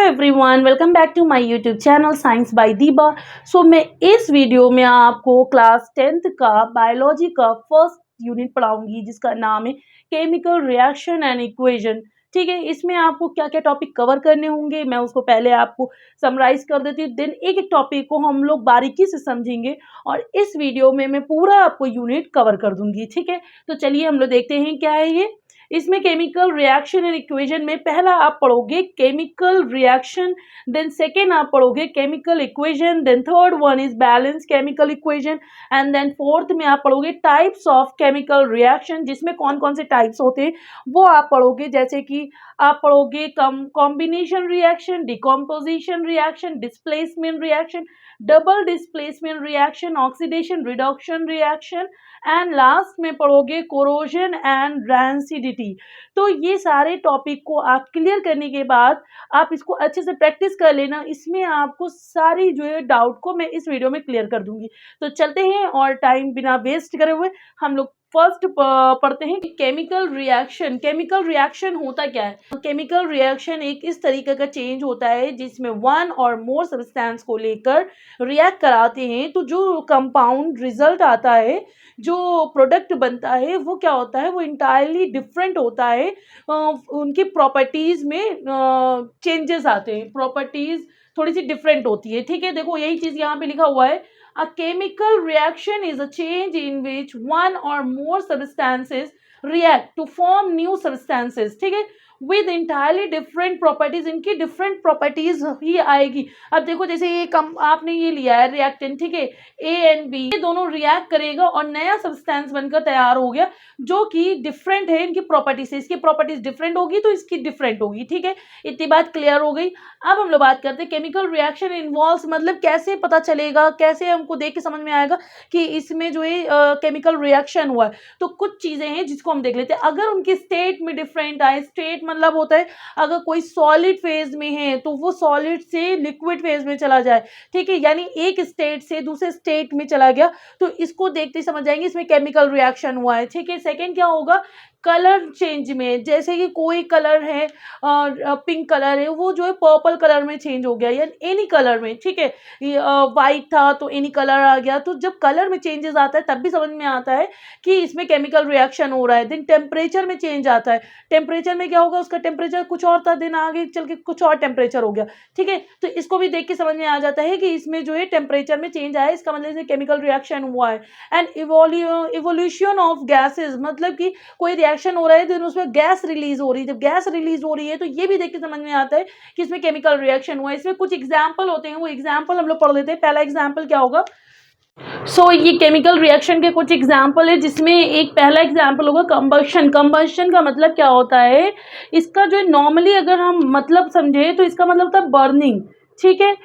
Everyone, welcome back to my YouTube channel science by Deeba. मैं इस video में आपको क्लास 10th का बायोलॉजी का फर्स्ट यूनिट पढ़ाऊंगी जिसका नाम है केमिकल रिएक्शन एंड इक्वेशन। ठीक है, इसमें आपको क्या क्या टॉपिक कवर करने होंगे मैं उसको पहले आपको समराइज कर देती हूँ, देन एक एक टॉपिक को हम लोग बारीकी से समझेंगे और इस वीडियो में मैं पूरा आपको यूनिट कवर कर दूंगी। ठीक है, तो चलिए हम लोग देखते हैं क्या है ये। इसमें केमिकल रिएक्शन एंड इक्वेशन में पहला आप पढ़ोगे केमिकल रिएक्शन, देन सेकेंड आप पढ़ोगे chemical equation, then third one is balance chemical equation and then fourth में आप पढ़ोगे टाइप्स ऑफ केमिकल रिएक्शन, जिसमें कौन कौन से टाइप्स होते हैं वो आप पढ़ोगे। जैसे कि आप पढ़ोगे combination reaction, decomposition reaction, displacement reaction, double displacement reaction, oxidation reduction reaction and last में पढ़ोगे कोरोजन एंड रैंसिडिटी। तो ये सारे टॉपिक को आप क्लियर करने के बाद आप इसको अच्छे से प्रैक्टिस कर लेना। इसमें आपको सारी जो है डाउट को मैं इस वीडियो में क्लियर कर दूंगी। तो चलते हैं और टाइम बिना वेस्ट करे हुए हम लोग फर्स्ट पढ़ते हैं केमिकल रिएक्शन। केमिकल रिएक्शन होता क्या है? केमिकल रिएक्शन एक इस तरीके का चेंज होता है जिसमें वन और मोर सब्सटेंस को लेकर रिएक्ट कराते हैं, तो जो कंपाउंड रिजल्ट आता है, जो प्रोडक्ट बनता है वो क्या होता है, वो इंटायरली डिफरेंट होता है। उनकी प्रॉपर्टीज में चेंजेस आते हैं, प्रॉपर्टीज थोड़ी सी डिफरेंट होती है। ठीक है, देखो यही चीज यहाँ पे लिखा हुआ है, a chemical reaction is a change in which one or more substances react to form new substances। ठीक है, विद इंटायरली डिफरेंट प्रॉपर्टीज, इनकी डिफरेंट प्रॉपर्टीज ही आएगी। अब देखो जैसे ये आपने ये लिया है रिएक्टेंट, ठीक है, ए एंड बी, ये दोनों रिएक्ट करेगा और नया सब्सटेंस बनकर तैयार हो गया जो कि डिफरेंट है इनकी प्रॉपर्टी से। इसकी प्रॉपर्टीज डिफरेंट होगी तो इसकी डिफरेंट होगी। ठीक है, इतनी बात क्लियर हो गई। अब हम लोग बात करते हैं केमिकल रिएक्शन इन्वॉल्व्स, मतलब कैसे पता चलेगा, कैसे हमको देख के समझ में आएगा कि इसमें जो है केमिकल रिएक्शन हुआ है। तो कुछ चीजें हैं जिसको हम देख लेते हैं। अगर उनकी स्टेट में डिफरेंट आए, स्टेट मतलब होता है अगर कोई सॉलिड फेज में है तो वो सॉलिड से लिक्विड फेज में चला जाए। ठीक है, यानी एक स्टेट से दूसरे स्टेट में चला गया, तो इसको देखते ही समझ जाएंगे इसमें केमिकल रिएक्शन हुआ है। ठीक है, सेकंड क्या होगा, कलर चेंज में, जैसे कि कोई कलर है पिंक कलर है वो जो है पर्पल कलर में चेंज हो गया या एनी कलर में। ठीक है, वाइट था तो एनी कलर आ गया। तो जब कलर में चेंजेस आता है तब भी समझ में आता है कि इसमें केमिकल रिएक्शन हो रहा है। देन टेम्परेचर में चेंज आता है, टेम्परेचर में क्या होगा, उसका टेम्परेचर कुछ और था, दिन आगे चल के कुछ और टेम्परेचर हो गया। ठीक है, तो इसको भी देख के समझ में आ जाता है कि इसमें जो है टेम्परेचर में चेंज आया, इसका मतलब केमिकल रिएक्शन हुआ है। एंड इवोल्यूशन ऑफ गैसेज, मतलब कि कोई रिएक्शन हो रहा है तो उसमें गैस रिलीज हो रही है, जब गैस रिलीज हो रही है तो ये भी देख के समझ में आता है कि इसमें केमिकल रिएक्शन हुआ है। इसमें कुछ एग्जांपल होते हैं, वो एग्जांपल हम लोग पढ़ लेते हैं। पहला एग्जांपल क्या होगा, ये केमिकल रिएक्शन के कुछ एग्जांपल है, जिसमें एक पहला एग्जांपल होगा कंबशन। कंबशन का मतलब क्या होता है, इसका जो नॉर्मली अगर हम मतलब समझे तो इसका मतलब होता है बर्निंग। ठीक है,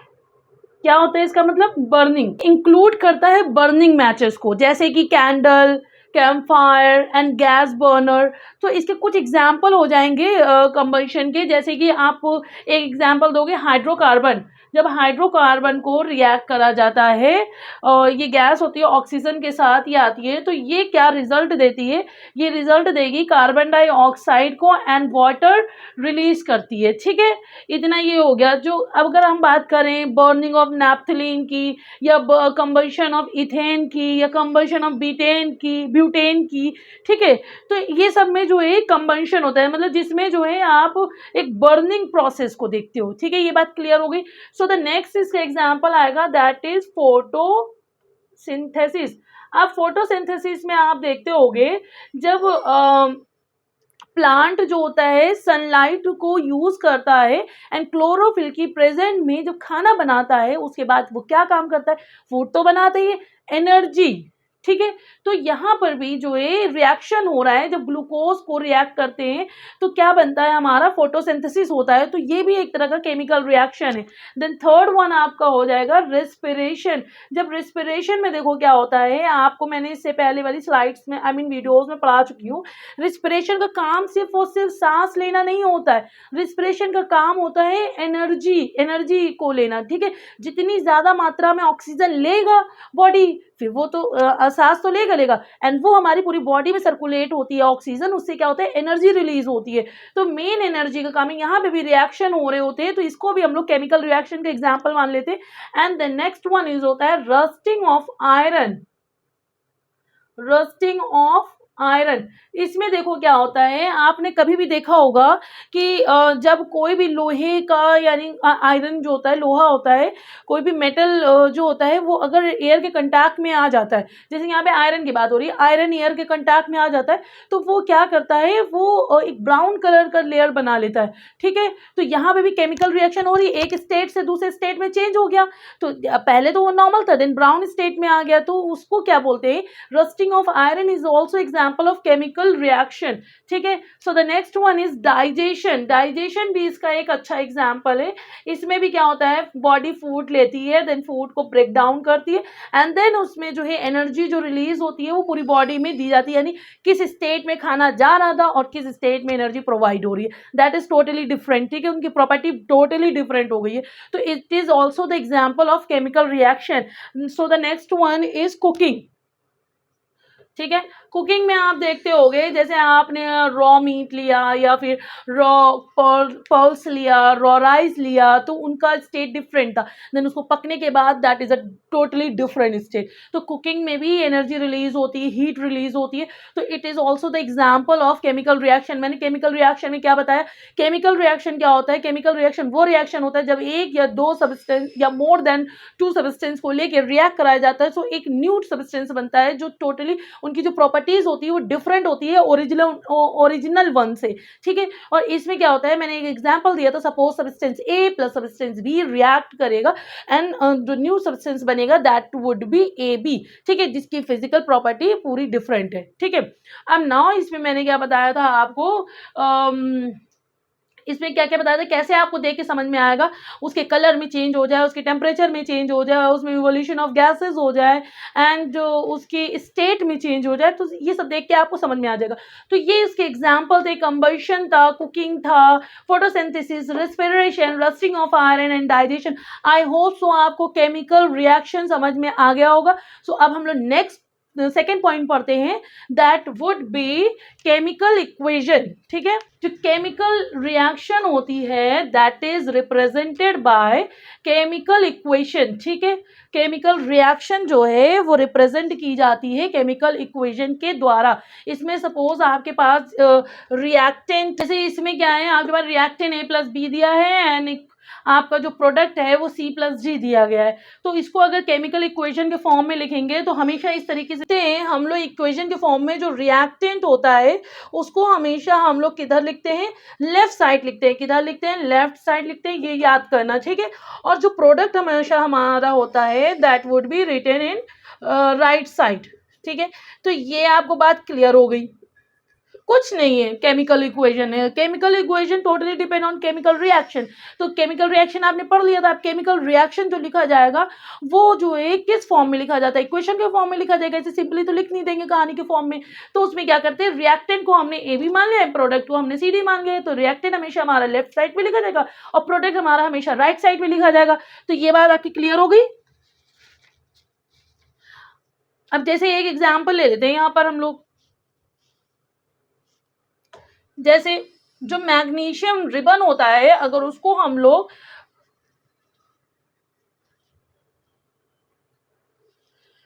क्या होता है इसका मतलब, बर्निंग। इंक्लूड करता है बर्निंग मैचेस को, जैसे कि candle, camp fire and gas burner. तो इसके कुछ एग्जाम्पल हो जाएंगे कंबशन के, जैसे कि आप एक एग्जाम्पल दोगे हाइड्रोकार्बन। जब हाइड्रोकार्बन को रिएक्ट करा जाता है और ये गैस होती है ऑक्सीजन के साथ ये आती है, तो ये क्या रिजल्ट देती है, ये रिजल्ट देगी कार्बन डाइऑक्साइड को एंड वाटर रिलीज करती है। ठीक है, इतना ये हो गया। जो अब अगर हम बात करें बर्निंग ऑफ नैप्थलीन की, या कंबशन ऑफ इथेन की, या कंबशन ऑफ ब्यूटेन की, ठीक है, तो ये सब में जो है कंबशन होता है, मतलब जिसमें जो है आप एक बर्निंग प्रोसेस को देखते हो। ठीक है, ये बात क्लियर हो गई। सो द नेक्स्ट इसका एग्जांपल आएगा, दैट इज फोटोसिंथेसिस। अब फोटोसिंथेसिस में आप देखते होगे जब प्लांट जो होता है सनलाइट को यूज करता है एंड क्लोरोफिल की प्रेजेंट में जब खाना बनाता है उसके बाद वो क्या काम करता है, फूड तो बनाता ही है, एनर्जी। ठीक है, तो यहाँ पर भी जो है रिएक्शन हो रहा है, जब ग्लूकोज को रिएक्ट करते हैं तो क्या बनता है, हमारा फोटोसिंथेसिस होता है। तो ये भी एक तरह का केमिकल रिएक्शन है। देन थर्ड वन आपका हो जाएगा रेस्पिरेशन। जब रेस्पिरेशन में देखो क्या होता है, आपको मैंने इससे पहले वाली स्लाइड्स में वीडियोज में पढ़ा चुकी हूँ। रेस्पिरेशन का काम सिर्फ और सिर्फ सांस लेना नहीं होता है, रेस्पिरेशन का काम होता है एनर्जी को लेना। ठीक है, जितनी ज्यादा मात्रा में ऑक्सीजन लेगा बॉडी, फिर वो तो सांस तो लेगा एंड वो हमारी पूरी बॉडी में सर्कुलेट होती है ऑक्सीजन, उससे क्या होता है एनर्जी रिलीज होती है। तो मेन एनर्जी का काम है, यहाँ पे भी रिएक्शन हो रहे होते हैं, तो इसको भी हम लोग केमिकल रिएक्शन का एग्जाम्पल मान लेते हैं। And the next one is होता है rusting of iron. Rusting of iron, इसमें देखो क्या होता है, आपने कभी भी देखा होगा कि जब कोई भी लोहे का यानी आयरन जो होता है, लोहा होता है, कोई भी मेटल जो होता है वो अगर एयर के कंटैक्ट में आ जाता है, जैसे यहाँ पे आयरन की बात हो रही है, आयरन एयर के कंटैक्ट में आ जाता है तो वो क्या करता है, वो एक ब्राउन कलर का लेयर बना लेता है। ठीक है, तो यहाँ पे भी केमिकल रिएक्शन हो रही है, एक स्टेट से दूसरे स्टेट में चेंज हो गया, तो पहले तो वो नॉर्मल था, देन ब्राउन स्टेट में आ गया, तो उसको क्या बोलते हैं, rusting of iron is also example of chemical reaction. ठीक है, so the next one is digestion. Digestion भी इसका एक अच्छा एग्जाम्पल है। इसमें भी क्या होता है, बॉडी फूड लेती है, देन फूड को ब्रेक डाउन करती है एंड देन उसमें जो है एनर्जी जो रिलीज होती है वो पूरी बॉडी में दी जाती है, यानी किस स्टेट में खाना जा रहा था और किस स्टेट में एनर्जी प्रोवाइड हो रही है, दैट इज टोटली डिफरेंट। ठीक है, उनकी प्रॉपर्टी टोटली डिफरेंट हो गई है, तो it is also the example of chemical reaction. So the next one is cooking. ठीक है, कुकिंग में आप देखते होगे, जैसे आपने रॉ मीट लिया या फिर रॉ पर्ल्स लिया, रॉ राइस लिया, तो उनका स्टेट डिफरेंट था, देन उसको पकने के बाद that is a totally different state. तो कुकिंग में भी एनर्जी रिलीज होती है, हीट रिलीज होती है, तो it is also the example of chemical reaction. मैंने केमिकल रिएक्शन में क्या बताया, केमिकल रिएक्शन क्या होता है, केमिकल रिएक्शन वो रिएक्शन होता है जब एक या दो सब्सटेंस या मोर देन टू सब्सटेंस को लेकर रिएक्ट कराया जाता है, तो एक न्यू सब्सटेंस बनता है जो टोटली उनकी जो प्रॉपर्टीज होती है वो डिफरेंट होती है ओरिजिनल वन से। ठीक है, और इसमें क्या होता है, मैंने एक एग्जांपल दिया था, suppose substance A plus substance B react करेगा एंड जो न्यू सब्सटेंस बनेगा that would be A B. ठीक है, जिसकी फिजिकल प्रॉपर्टी पूरी डिफरेंट है। ठीक है, अब नाउ इसमें मैंने क्या बताया था आपको, इसमें क्या क्या बताया था, कैसे आपको देख के समझ में आएगा, उसके कलर में चेंज हो जाए, उसके टेम्परेचर में चेंज हो जाए, उसमें इवोल्यूशन ऑफ गैसेस हो जाए एंड जो उसकी स्टेट में चेंज हो जाए, तो ये सब देख के आपको समझ में आ जाएगा। तो ये इसके एग्जाम्पल थे, कंबशन था, कुकिंग था, photosynthesis, respiration, rusting of iron and digestion. I hope so आपको केमिकल रिएक्शन समझ में आ गया होगा। सो अब हम लोग नेक्स्ट सेकेंड पॉइंट पढ़ते हैं, that would B chemical equation. ठीक है, जो केमिकल रिएक्शन होती है that is represented by chemical equation. ठीक है, केमिकल रिएक्शन जो है वो रिप्रेजेंट की जाती है केमिकल इक्वेशन के द्वारा। इसमें सपोज आपके पास रिएक्टेंट, जैसे इसमें क्या है, आपके पास रिएक्टेंट ए प्लस बी दिया है एंड आपका जो प्रोडक्ट है वो C प्लस जी दिया गया है, तो इसको अगर केमिकल इक्वेशन के फॉर्म में लिखेंगे तो हमेशा इस तरीके से हम लोग इक्वेशन के फॉर्म में जो रिएक्टेंट होता है उसको हमेशा हम लोग किधर लिखते हैं, लेफ्ट साइड लिखते हैं। किधर लिखते हैं, लेफ्ट साइड लिखते हैं, ये याद करना। ठीक है, और जो प्रोडक्ट हमेशा हमारा होता है that would be written in right side. ठीक है, तो ये आपको बात क्लियर हो गई। कुछ नहीं है, केमिकल इक्वेशन है। Chemical equation totally depend on chemical reaction. तो केमिकल रिएक्शन आपने पढ़ लिया था, अब केमिकल रिएक्शन जो लिखा जाएगा वो जो है किस फॉर्म में लिखा जाता है, इक्वेशन के फॉर्म में लिखा जाएगा। ऐसे सिंपली तो लिख नहीं देंगे कहानी के फॉर्म में, तो उसमें क्या करते हैं, रिएक्टेंट को हमने ए बी मान लिया, प्रोडक्ट को हमने सी डी मान लिया, तो रिएक्टेंट हमेशा हमारा लेफ्ट साइड में लिखा जाएगा और प्रोडक्ट हमारा हमेशा राइट साइड में लिखा जाएगा। तो ये बात आपकी क्लियर हो गई। अब जैसे एक एग्जाम्पल ले लेते हैं यहाँ पर हम लोग, जैसे जो मैग्नीशियम रिबन होता है, अगर उसको हम लोग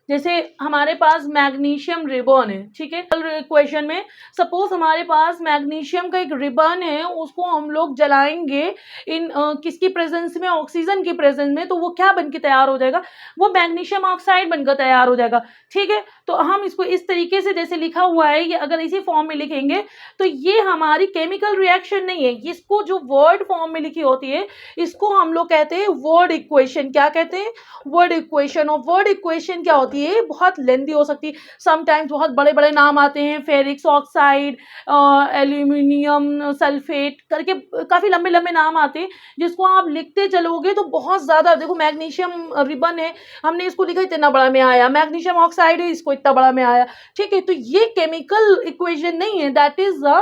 जैसे हमारे पास मैग्नीशियम रिबन है, ठीक है, इक्वेशन में सपोज हमारे पास मैग्नीशियम का एक रिबन है, उसको हम लोग जलाएंगे इन किसकी प्रेजेंस में, ऑक्सीजन की प्रेजेंस में, तो वो क्या बनके तैयार हो जाएगा, वो मैग्नीशियम ऑक्साइड बनकर तैयार हो जाएगा। ठीक है, तो हम इसको इस तरीके से जैसे लिखा हुआ है, ये अगर इसी फॉर्म में लिखेंगे तो ये हमारी केमिकल रिएक्शन नहीं है, इसको जो वर्ड फॉर्म में लिखी होती है इसको हम लोग कहते हैं वर्ड इक्वेशन। क्या कहते हैं, वर्ड इक्वेशन। और वर्ड इक्वेशन क्या होती है, बहुत लेंथी हो सकती है, समटाइम्स बहुत बड़े बड़े नाम आते हैं, फेरिक्स ऑक्साइड, एल्यूमिनियम सल्फेट करके काफ़ी लंबे लंबे नाम आते हैं, जिसको आप लिखते चलोगे तो बहुत ज़्यादा, देखो मैग्नीशियम रिबन है, हमने इसको लिखा इतना बड़ा में आया, मैग्नीशियम ऑक्साइड है, इसको इतना बड़ा में आया। ठीक है, तो ये केमिकल इक्वेशन नहीं है, that is a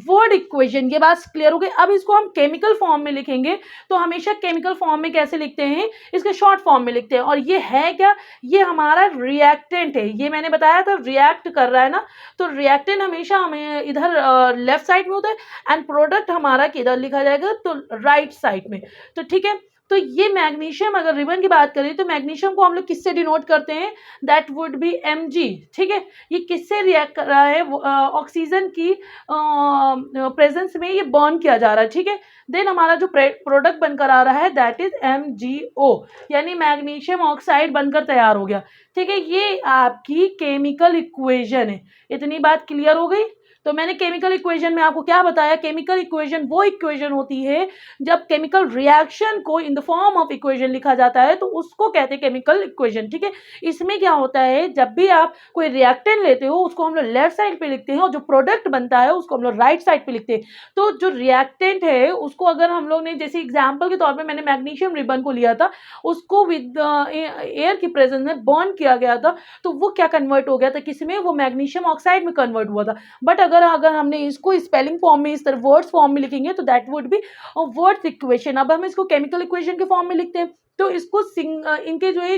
word equation. ये बात क्लियर हो गई। अब इसको हम केमिकल फॉर्म में लिखेंगे तो हमेशा केमिकल फॉर्म में कैसे लिखते हैं, इसके शॉर्ट फॉर्म में लिखते हैं, और ये है क्या, ये हमारा रिएक्टेंट है, ये मैंने बताया था रिएक्ट कर रहा है ना, तो रिएक्टेंट हमेशा हमें इधर लेफ्ट साइड में होता है, एंड प्रोडक्ट हमारा किधर लिखा जाएगा, तो राइट साइड में। तो ठीक है, तो ये मैग्नीशियम, अगर रिबन की बात करें तो मैग्नीशियम को हम लोग किससे डिनोट करते हैं, दैट वुड बी Mg। ठीक है, ये किससे रिएक्ट कर रहा है, ऑक्सीजन की प्रेजेंस में ये बर्न किया जा रहा है। ठीक है, देन हमारा जो प्रोडक्ट बनकर आ रहा है दैट इज MgO, यानी मैग्नीशियम ऑक्साइड बनकर तैयार हो गया। ठीक है, ये आपकी केमिकल इक्वेशन है। इतनी बात क्लियर हो गई। तो मैंने केमिकल इक्वेशन में आपको क्या बताया, केमिकल इक्वेशन वो इक्वेशन होती है जब केमिकल रिएक्शन को in the form of equation लिखा जाता है, तो उसको कहते हैं केमिकल इक्वेशन। ठीक है, इसमें क्या होता है, जब भी आप कोई रिएक्टेंट लेते हो उसको हम लोग लेफ्ट साइड पे लिखते हैं, और जो प्रोडक्ट बनता है उसको हम लोग राइट साइड पे लिखते हैं। तो जो रिएक्टेंट है उसको अगर हम लोग ने, जैसे एग्जाम्पल के तौर पर मैंने मैग्नीशियम रिबन को लिया था, उसको विद एयर की प्रेजेंस में बर्न किया गया था, तो वो क्या कन्वर्ट हो गया था, किसमें, वो मैग्नीशियम ऑक्साइड में कन्वर्ट हुआ था। बट अगर हमने इसको स्पेलिंग फॉर्म में, इस तरह वर्ड्स फॉर्म में लिखेंगे तो that would B words equation. अब हम इसको केमिकल इक्वेशन के फॉर्म में लिखते हैं, तो इसको इनके जो है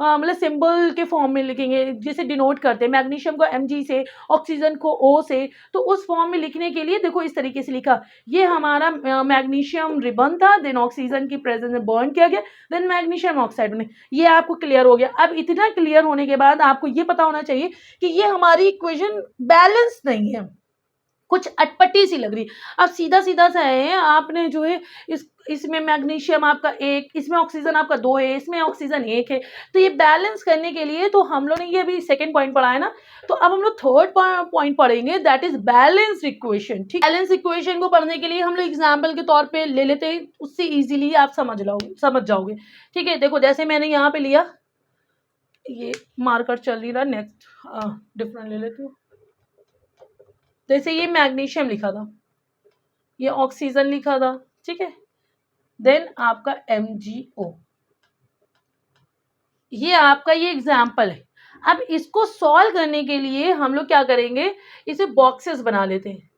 मतलब सिंबल के फॉर्म में लिखेंगे, जिसे डिनोट करते हैं, मैग्नीशियम को Mg से, ऑक्सीजन को O से। तो उस फॉर्म में लिखने के लिए देखो इस तरीके से लिखा, ये हमारा मैग्नीशियम रिबन था, देन ऑक्सीजन की प्रेजेंस में बर्न किया गया, देन मैग्नीशियम ऑक्साइड बने। ये आपको क्लियर हो गया। अब इतना क्लियर होने के बाद आपको ये पता होना चाहिए कि ये हमारी इक्वेशन बैलेंस नहीं है, कुछ अटपटी सी लग रही। अब सीधा सीधा सा है, आपने जो है इसमें मैग्नीशियम आपका 1, इसमें ऑक्सीजन आपका 2 है, इसमें ऑक्सीजन 1 है, तो ये बैलेंस करने के लिए, तो हम लोग ने ये अभी सेकंड पॉइंट पढ़ा है ना, तो अब हम लोग थर्ड पॉइंट पढ़ेंगे, दैट इज बैलेंस इक्वेशन। ठीक, बैलेंस इक्वेशन को पढ़ने के लिए हम लोग एग्जाम्पल के तौर पे ले लेते हैं, उससे इजीली आप समझ जाओगे। ठीक है, देखो जैसे मैंने यहाँ पे लिया, ये मार्कर चल ही रहा, नेक्स्ट डिफरेंट ले लेती हूँ। जैसे ये मैग्नीशियम लिखा था, ये ऑक्सीजन लिखा था, ठीक है, देन आपका MgO, ये आपका ये एग्जाम्पल है। अब इसको सॉल्व करने के लिए हम लोग क्या करेंगे, इसे बॉक्सेस बना लेते हैं।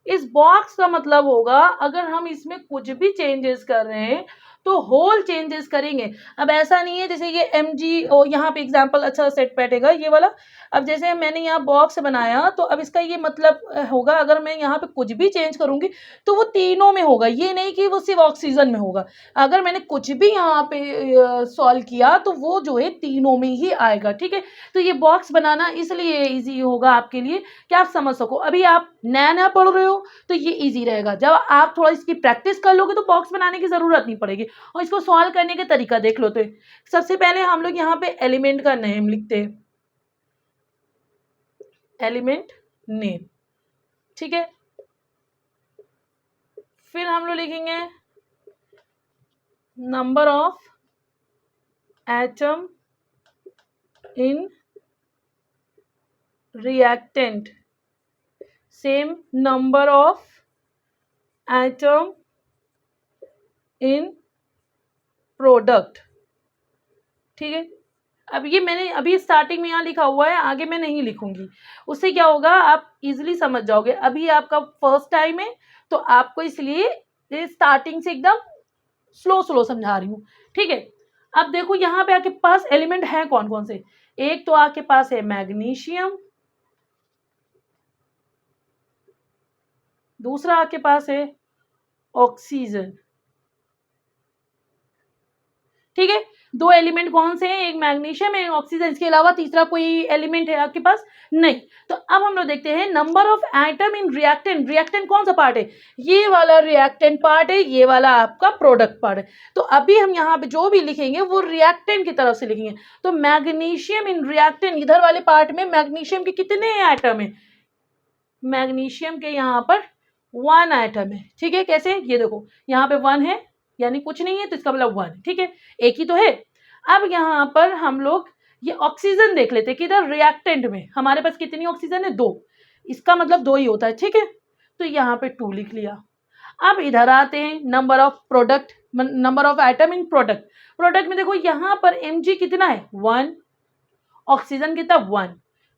इस बॉक्स का मतलब होगा, अगर हम इसमें कुछ भी चेंजेस कर रहे हैं तो होल चेंजेस करेंगे। अब ऐसा नहीं है जैसे ये MgO, यहाँ पे एग्जाम्पल अच्छा सेट बैठेगा ये वाला। अब जैसे मैंने यहाँ बॉक्स बनाया, तो अब इसका ये मतलब होगा, अगर मैं यहाँ पे कुछ भी चेंज करूंगी तो वो तीनों में होगा, ये नहीं कि वो सिर्फ ऑक्सीजन में होगा। अगर मैंने कुछ भी यहाँ पे सॉल्व किया तो वो जो है तीनों में ही आएगा। ठीक है, तो ये बॉक्स बनाना इसलिए ईजी होगा आपके लिए कि आप समझ सको। अभी आप नया नया पढ़ रहे हो तो ये इजी रहेगा, जब आप थोड़ा इसकी प्रैक्टिस कर लोगे तो बॉक्स बनाने की जरूरत नहीं पड़ेगी। और इसको सॉल्व करने का तरीका देख लो। तो सबसे पहले हम लोग यहाँ पे एलिमेंट का नेम लिखते हैं, एलिमेंट नेम, ठीक है। फिर हम लोग लिखेंगे number of atom in reactant, same number of atom in product, ठीक है। अब ये मैंने अभी स्टार्टिंग में यहाँ लिखा हुआ है, आगे मैं नहीं लिखूंगी, उससे क्या होगा आप इजीली समझ जाओगे। अभी आपका फर्स्ट टाइम है तो आपको इसलिए स्टार्टिंग से एकदम स्लो स्लो समझा रही हूँ, ठीक है। अब देखो यहाँ पे आपके पास एलिमेंट है कौन कौन से, एक तो आपके पास है मैग्नीशियम, दूसरा आपके पास है ऑक्सीजन, ठीक है। दो एलिमेंट कौन से हैं, एक मैग्नीशियम है, ऑक्सीजन, इसके अलावा तीसरा कोई एलिमेंट है आपके पास नहीं। तो अब हम लोग देखते हैं number of atom in reactant. Reactant कौन सा पार्ट है, ये वाला रिएक्टेंट पार्ट है, ये वाला आपका प्रोडक्ट पार्ट है। तो अभी हम यहाँ पे जो भी लिखेंगे वो रिएक्टेंट की तरफ से लिखेंगे। तो मैग्नीशियम इन रिएक्टेंट, इधर वाले पार्ट में मैग्नीशियम के कितने एटम है, मैग्नीशियम के यहाँ पर 1 एटम है, ठीक है। कैसे, ये देखो यहाँ पे 1 है, यानी कुछ नहीं है तो इसका मतलब 1, ठीक है, एक ही तो है। अब यहाँ पर हम लोग ये ऑक्सीजन देख लेते हैं कि इधर रिएक्टेंट में हमारे पास कितनी ऑक्सीजन है, 2, इसका मतलब 2 ही होता है, ठीक है। तो यहाँ पे 2 लिख लिया। अब इधर आते हैं number of product, number of item in product. Product में देखो यहाँ पर Mg कितना है, 1, ऑक्सीजन कितना 1,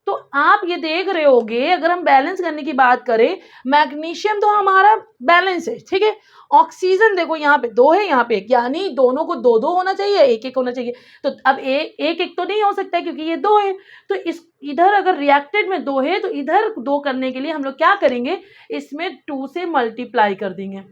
तो आप ये देख रहे होगे, अगर हम बैलेंस करने की बात करें, मैग्नीशियम तो हमारा बैलेंस है, ठीक है। ऑक्सीजन देखो यहाँ पे 2 है, यहाँ पे 1, यानी दोनों को 2-2 होना चाहिए, 1-1 होना चाहिए। तो अब 1-1 तो नहीं हो सकता है क्योंकि ये 2 है। तो इस इधर अगर रिएक्टेड में 2 है तो इधर 2 करने के लिए हम लोग क्या करेंगे, इसमें 2 से मल्टीप्लाई कर देंगे।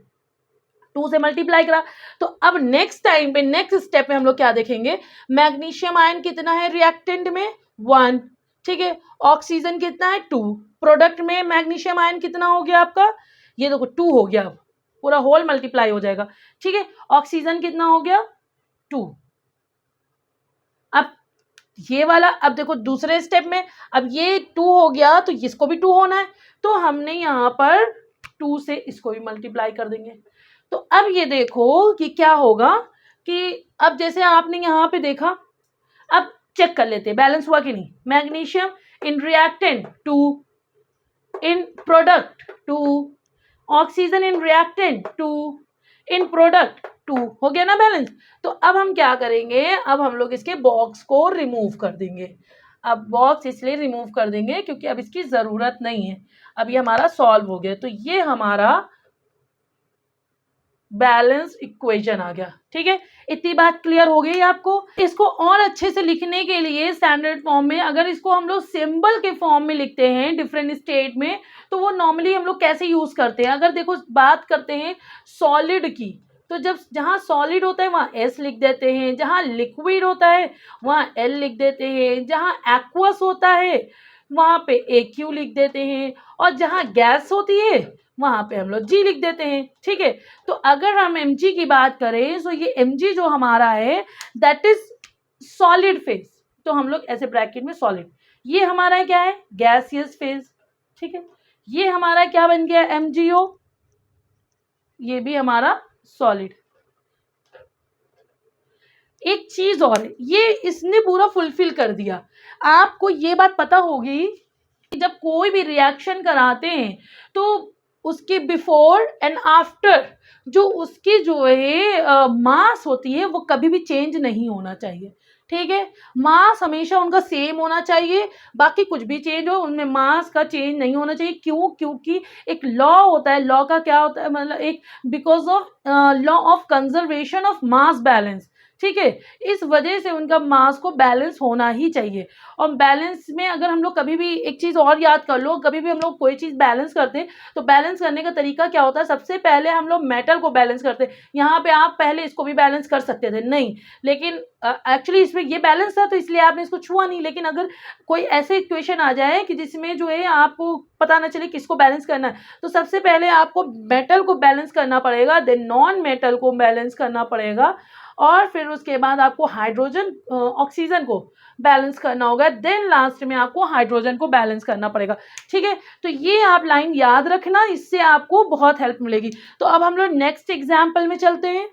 2 से मल्टीप्लाई करा, तो अब नेक्स्ट टाइम पे, नेक्स्ट स्टेप में हम लोग क्या देखेंगे, मैग्नीशियम आयन कितना है रिएक्टेंट में, 1, ठीक है। ऑक्सीजन कितना है, 2। प्रोडक्ट में मैग्नीशियम आयन कितना हो गया आपका, ये देखो 2 हो गया, पूरा होल मल्टीप्लाई हो जाएगा, ठीक है। ऑक्सीजन कितना हो गया, 2। अब ये वाला, अब देखो दूसरे स्टेप में, अब ये 2 हो गया तो इसको भी 2 होना है, तो हमने यहाँ पर 2 से इसको भी मल्टीप्लाई कर देंगे। तो अब ये देखो कि क्या होगा, कि अब जैसे आपने यहाँ पे देखा, अब चेक कर लेते हैं बैलेंस हुआ कि नहीं। Magnesium in reactant 2, in product 2, oxygen in reactant 2, in product 2, हो गया ना बैलेंस। तो अब हम क्या करेंगे, अब हम लोग इसके बॉक्स को रिमूव कर देंगे। अब बॉक्स इसलिए रिमूव कर देंगे क्योंकि अब इसकी ज़रूरत नहीं है, अब ये हमारा सॉल्व हो गया। तो ये हमारा बैलेंस इक्वेशन आ गया, ठीक है। इतनी बात क्लियर हो गई आपको। इसको और अच्छे से लिखने के लिए स्टैंडर्ड फॉर्म में, अगर इसको हम लोग सिंबल के फॉर्म में लिखते हैं डिफरेंट स्टेट में, तो वो नॉर्मली हम लोग कैसे यूज करते हैं, अगर देखो बात करते हैं सॉलिड की, तो जब जहाँ सॉलिड होता है वहाँ एस लिख देते हैं, जहाँ लिक्विड होता है वहाँ एल लिख देते हैं, जहाँ एक्वस होता है वहाँ पे ए क्यू लिख देते हैं, और जहाँ गैस होती है वहाँ पे हम लोग जी लिख देते हैं, ठीक है। तो अगर हम mg की बात करें, तो ये mg जो हमारा है दैट इज सॉलिड फेज, तो हम लोग ऐसे ब्रैकेट में सॉलिड, ये हमारा क्या है गैसियस फेज, ठीक है। ये हमारा क्या बन गया MgO, ये भी हमारा सॉलिड। एक चीज और है, ये इसने पूरा फुलफिल कर दिया। आपको ये बात पता होगी कि जब कोई भी रिएक्शन कराते हैं तो उसके बिफोर एंड आफ्टर जो उसकी जो है मास होती है वो कभी भी चेंज नहीं होना चाहिए, ठीक है। मास हमेशा उनका सेम होना चाहिए, बाकी कुछ भी चेंज हो उनमें मास का चेंज नहीं होना चाहिए। क्यों, क्योंकि एक लॉ होता है, लॉ का क्या होता है, मतलब एक because of law of conservation of mass balance, ठीक है। इस वजह से उनका मास को बैलेंस होना ही चाहिए। और बैलेंस में अगर हम लोग कभी भी एक चीज़ और याद कर लो, कभी भी हम लोग कोई चीज़ बैलेंस करते हैं तो बैलेंस करने का तरीका क्या होता है, सबसे पहले हम लोग मेटल को बैलेंस करते हैं। यहाँ पे आप पहले इसको भी बैलेंस कर सकते थे, नहीं, लेकिन एक्चुअली इसमें ये बैलेंस था तो इसलिए आपने इसको छुआ नहीं। लेकिन अगर कोई ऐसे इक्वेशन आ जाए कि जिसमें जो है आपको पता ना चले किसको बैलेंस करना है, तो सबसे पहले आपको मेटल को बैलेंस करना पड़ेगा, देन नॉन मेटल को बैलेंस करना पड़ेगा, और फिर उसके बाद आपको हाइड्रोजन ऑक्सीजन को बैलेंस करना होगा, देन लास्ट में आपको हाइड्रोजन को बैलेंस करना पड़ेगा, ठीक है। तो ये आप लाइन याद रखना, इससे आपको बहुत हेल्प मिलेगी। तो अब हम लोग नेक्स्ट एग्जाम्पल में चलते हैं,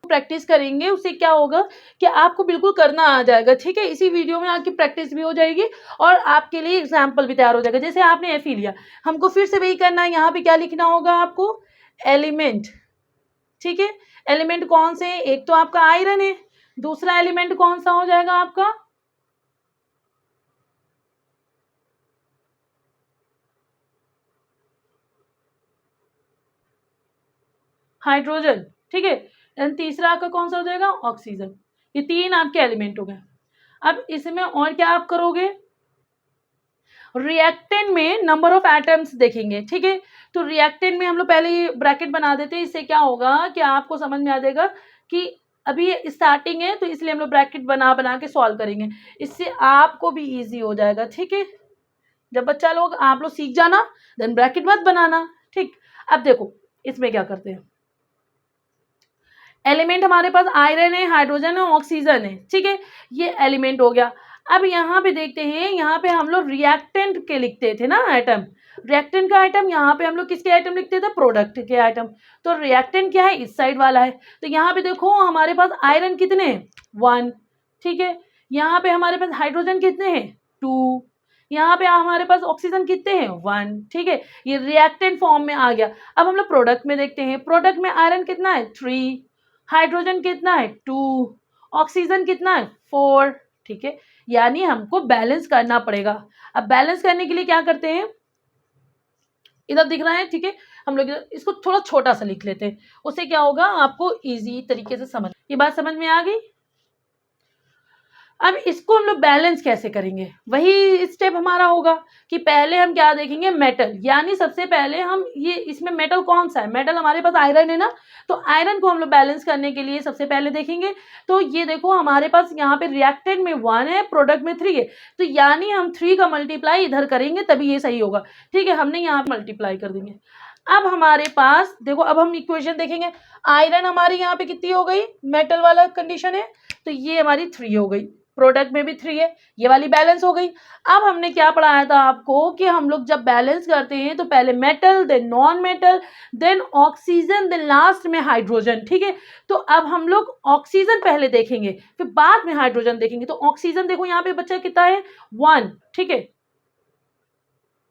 प्रैक्टिस करेंगे, उससे क्या होगा कि आपको बिल्कुल करना आ जाएगा, ठीक है। इसी वीडियो में आपकी प्रैक्टिस भी हो जाएगी और आपके लिए एग्जाम्पल भी तैयार हो जाएगा। जैसे आपने एफ लिया, हमको फिर से वही करना है, यहाँ पे क्या लिखना होगा आपको, एलिमेंट, ठीक है। एलिमेंट कौन से हैं, एक तो आपका आयरन है, दूसरा एलिमेंट कौन सा हो जाएगा आपका, हाइड्रोजन, ठीक है। एंड तीसरा आपका कौन सा हो जाएगा, ऑक्सीजन। ये 3 आपके एलिमेंट हो गए। अब इसमें और क्या आप करोगे, रिएक्टेंट में नंबर ऑफ एटम्स देखेंगे, ठीक है। तो रिएक्टेंट में हम लोग पहले ये ब्रैकेट बना देते हैं, इससे क्या होगा कि आपको समझ में आ जाएगा कि अभी स्टार्टिंग है तो इसलिए हम लोग ब्रैकेट बना बना के सॉल्व करेंगे, इससे आपको भी इजी हो जाएगा, ठीक है। जब बच्चा लोग आप लोग सीख जाना, देन ब्रैकेट मत बनाना, ठीक। अब देखो इसमें क्या करते हैं, एलिमेंट हमारे पास आयरन है, हाइड्रोजन है, ऑक्सीजन है, ठीक है। ये एलिमेंट हो गया। अब यहाँ पे देखते हैं, यहाँ पे हम लोग रिएक्टेंट के लिखते थे ना आइटम, रिएक्टेंट का आइटम, यहाँ पे हम लोग किसके आइटम लिखते थे, प्रोडक्ट के आइटम। तो रिएक्टेंट क्या है, इस साइड वाला है। तो यहाँ पे देखो हमारे पास आयरन कितने हैं, 1, ठीक है। यहाँ पे हमारे पास हाइड्रोजन कितने हैं, 2, यहाँ पे हमारे पास ऑक्सीजन कितने हैं, 1, ठीक है। ये रिएक्टेंट फॉर्म में आ गया। अब हम लोग प्रोडक्ट में देखते हैं, प्रोडक्ट में आयरन कितना है, 3, हाइड्रोजन कितना है, 2, ऑक्सीजन कितना है, 4, ठीक है, यानी हमको बैलेंस करना पड़ेगा। अब बैलेंस करने के लिए क्या करते हैं, इधर दिख रहा है, ठीक है, हम लोग इसको थोड़ा छोटा सा लिख लेते हैं, उससे क्या होगा आपको इजी तरीके से समझ, ये बात समझ में आ गई। अब इसको हम लोग बैलेंस कैसे करेंगे, वही स्टेप हमारा होगा कि पहले हम क्या देखेंगे, मेटल, यानी सबसे पहले हम ये इसमें मेटल कौन सा है, मेटल हमारे पास आयरन है ना, तो आयरन को हम लोग बैलेंस करने के लिए सबसे पहले देखेंगे। तो ये देखो हमारे पास यहाँ पे रिएक्टेंट में 1 है, प्रोडक्ट में 3 है, तो यानी हम 3 का मल्टीप्लाई इधर करेंगे तभी ये सही होगा, ठीक है, हमने यहाँ पे मल्टीप्लाई कर देंगे। अब हमारे पास देखो, अब हम इक्वेशन देखेंगे, आयरन हमारी यहाँ पे कितनी हो गई, मेटल वाला कंडीशन है, तो ये हमारी 3 हो गई, प्रोडक्ट में भी 3 है, ये वाली बैलेंस हो गई। अब हमने क्या पढ़ाया था आपको कि हम लोग जब बैलेंस करते हैं तो पहले metal, then non metal, then oxygen, then last में हाइड्रोजन, ठीक है। तो अब हम लोग ऑक्सीजन पहले देखेंगे, फिर बाद में हाइड्रोजन देखेंगे। तो ऑक्सीजन देखो यहाँ पे बच्चा कितना है, 1, ठीक है,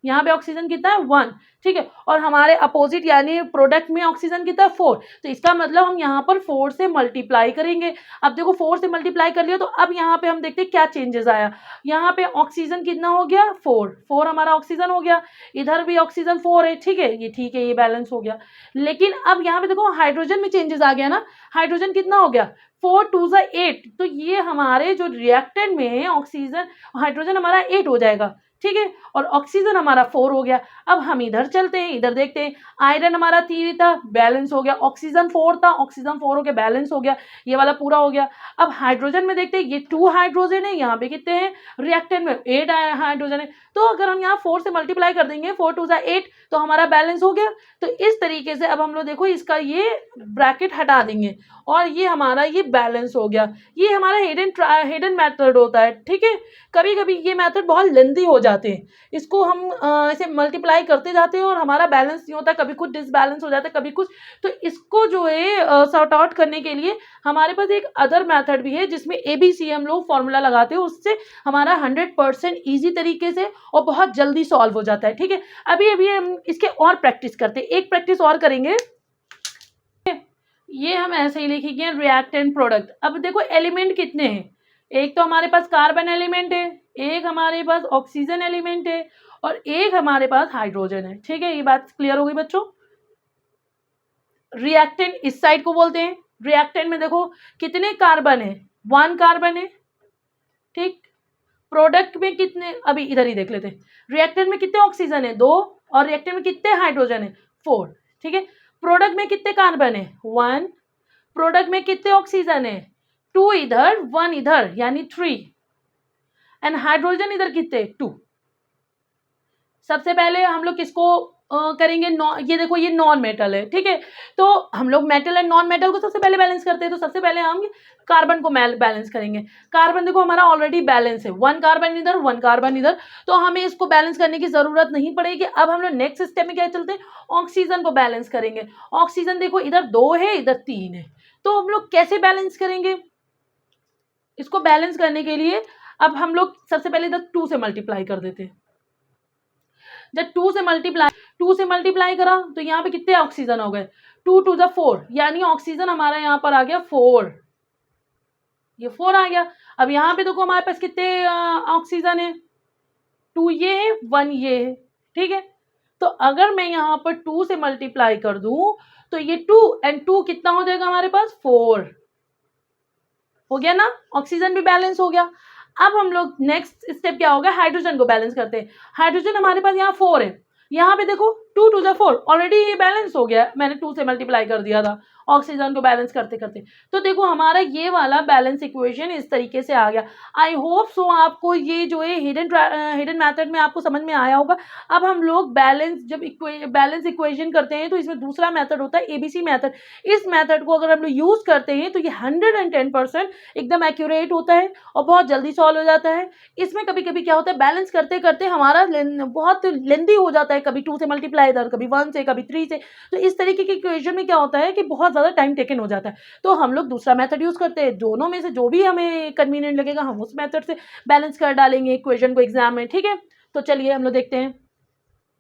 यहाँ पे ऑक्सीजन कितना है, 1, ठीक है, और हमारे अपोजिट यानी प्रोडक्ट में ऑक्सीजन कितना है, 4, तो इसका मतलब हम यहाँ पर 4 से मल्टीप्लाई करेंगे। अब देखो 4 से मल्टीप्लाई कर लिया, तो अब यहाँ पे हम देखते हैं क्या चेंजेस आया, यहाँ पे ऑक्सीजन कितना हो गया, 4 हमारा ऑक्सीजन हो गया, इधर भी ऑक्सीजन 4 है, ठीक है, ये बैलेंस हो गया। लेकिन अब यहाँ पे देखो हाइड्रोजन में चेंजेस आ गया ना, हाइड्रोजन कितना हो गया, 4 2 8, तो ये हमारे जो रिएक्टेंट में है ऑक्सीजन, हाइड्रोजन हमारा 8 हो जाएगा, ठीक है, और ऑक्सीजन हमारा 4 हो गया। अब हम इधर चलते हैं, इधर देखते हैं, आयरन हमारा 3 था, बैलेंस हो गया, ऑक्सीजन 4 था, ऑक्सीजन 4 हो गया, बैलेंस हो गया, ये वाला पूरा हो गया। अब हाइड्रोजन में देखते हैं, ये 2 हाइड्रोजन है, यहाँ पे कितने हैं, रिएक्टेंट में 8 हाइड्रोजन है, तो अगर हम यहाँ 4 से मल्टीप्लाई कर देंगे, 4 2 8, तो हमारा बैलेंस हो गया। तो इस तरीके से अब हम लोग देखो इसका ये ब्रैकेट हटा देंगे और ये हमारा ये बैलेंस हो गया। ये हमारा हिडन मेथड होता है, ठीक है, कभी कभी ये मेथड बहुत लेंथी हो जाते हैं, इसको हम ऐसे मल्टीप्लाई करते जाते हैं और हमारा बैलेंस नहीं होता, कभी कुछ डिसबैलेंस हो जाता है, कभी कुछ, तो इसको जो है सॉर्ट आउट करने के लिए हमारे पास एक अदर मेथड भी है जिसमें ABC हम लोग फॉर्मूला लगाते हैं, उससे हमारा 100% ईजी तरीके से और बहुत जल्दी सॉल्व हो जाता है, ठीक है। अभी अभी हम इसके और प्रैक्टिस करते हैं, एक प्रैक्टिस और करेंगे, ये हम ऐसे ही लिखेंगे रिएक्टेंट प्रोडक्ट। अब देखो एलिमेंट कितने हैं, एक तो हमारे पास कार्बन एलिमेंट है, एक हमारे पास ऑक्सीजन एलिमेंट है और एक हमारे पास हाइड्रोजन है, ठीक है, ये बात क्लियर हो गई बच्चों। रिएक्टेंट इस साइड को बोलते हैं, रिएक्टेंट में देखो कितने कार्बन है, 1 कार्बन है, ठीक, प्रोडक्ट में कितने, अभी इधर ही देख लेते हैं, रिएक्टेंट में कितने ऑक्सीजन है, 2, और रिएक्टेंट में कितने हाइड्रोजन है, 4, ठीक है। प्रोडक्ट में कितने कार्बन है, 1, प्रोडक्ट में कितने ऑक्सीजन है, 2 इधर 1 इधर, यानी 3, एंड हाइड्रोजन इधर कितने, 2। सबसे पहले हम लोग किसको करेंगे, ये देखो ये नॉन मेटल है, ठीक है, तो हम लोग मेटल एंड नॉन मेटल को सबसे पहले बैलेंस करते हैं, तो सबसे पहले हम कार्बन को बैलेंस करेंगे। कार्बन देखो हमारा ऑलरेडी बैलेंस है, 1 कार्बन इधर 1 कार्बन इधर, तो हमें इसको बैलेंस करने की जरूरत नहीं पड़ेगी। अब हम लोग नेक्स्ट स्टेप में क्या चलते हैं, ऑक्सीजन को बैलेंस करेंगे। ऑक्सीजन देखो इधर 2 है, इधर 3 है, तो हम लोग कैसे बैलेंस करेंगे, इसको बैलेंस करने के लिए अब हम लोग सबसे पहले इधर 2 से मल्टीप्लाई कर देते हैं। जब 2 से मल्टीप्लाई करा तो यहाँ पे कितने ऑक्सीजन हो गए, 2 2 4, यानी ऑक्सीजन हमारा यहाँ पर आ गया 4, ये 4 आ गया। अब यहाँ पे देखो हमारे पास कितने ऑक्सीजन है, 2 ये है 1 ये है, ठीक है। तो अगर मैं यहाँ पर 2 से मल्टीप्लाई कर दूं तो ये 2 एंड 2 कितना हो जाएगा हमारे पास, 4 हो गया ना, ऑक्सीजन भी बैलेंस हो गया। अब हम लोग नेक्स्ट स्टेप क्या होगा, हाइड्रोजन को बैलेंस करते हैं। हाइड्रोजन हमारे पास यहाँ 4 है, यहाँ पे देखो 2 2 4, ऑलरेडी ये बैलेंस हो गया, मैंने 2 से मल्टीप्लाई कर दिया था ऑक्सीजन को बैलेंस करते करते। तो देखो हमारा ये वाला बैलेंस इक्वेशन इस तरीके से आ गया। आई होप सो आपको ये जो है हिडन मेथड में आपको समझ में आया होगा। अब हम लोग बैलेंस इक्वेशन करते हैं तो इसमें दूसरा मेथड होता है ABC मेथड। इस मेथड को अगर हम लोग यूज करते हैं तो ये 110% एकदम एक्यूरेट होता है और बहुत जल्दी सॉल्व हो जाता है। इसमें कभी कभी क्या होता है, बैलेंस करते करते हमारा बहुत लेंथी हो जाता है, कभी 2 से मल्टीप्लाई इधर, कभी 1 से, कभी 3 से। तो इस तरीके की इक्वेशन में क्या होता है कि बहुत ज़्यादा टाइम टेकन हो जाता है। तो हम लोग दूसरा मेथड यूज़ करते हैं, दोनों में से जो भी हमें कन्वीनियंट लगेगा हम उस मेथड से बैलेंस कर डालेंगे इक्वेशन को एग्जाम में, ठीक है। तो चलिए हम लोग देखते हैं।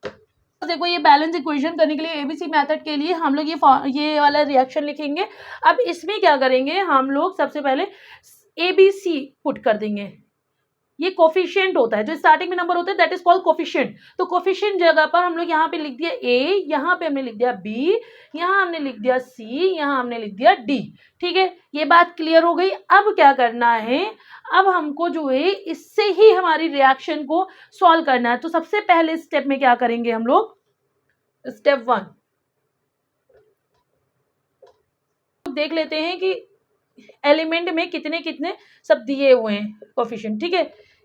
तो देखो ये बैलेंस इक्वेशन करने के लिए ABC मेथड के लिए हम लोग ये वाला रिएक्शन लिखेंगे। अब इसमें क्या करेंगे, हम लोग सबसे पहले ABC पुट कर देंगे, ये कोफिशिएंट होता है, जो स्टार्टिंग में नंबर होता है दैट इज कॉल्ड कोफिशिएंट। तो कोफिशिएंट जगह पर हम लोग यहाँ पे लिख दिया ए, यहाँ पे हमने लिख दिया बी, यहाँ हमने लिख दिया सी, यहाँ हमने लिख दिया डी। ठीक है, ये बात क्लियर हो गई। अब क्या करना है, अब हमको जो है इससे ही हमारी रिएक्शन को सॉल्व करना है। तो सबसे पहले स्टेप में क्या करेंगे हम लोग, स्टेप 1 देख लेते हैं कि एलिमेंट में कितने कितने सब दिए हुए हैं कोफिशिएंट। ठीक है,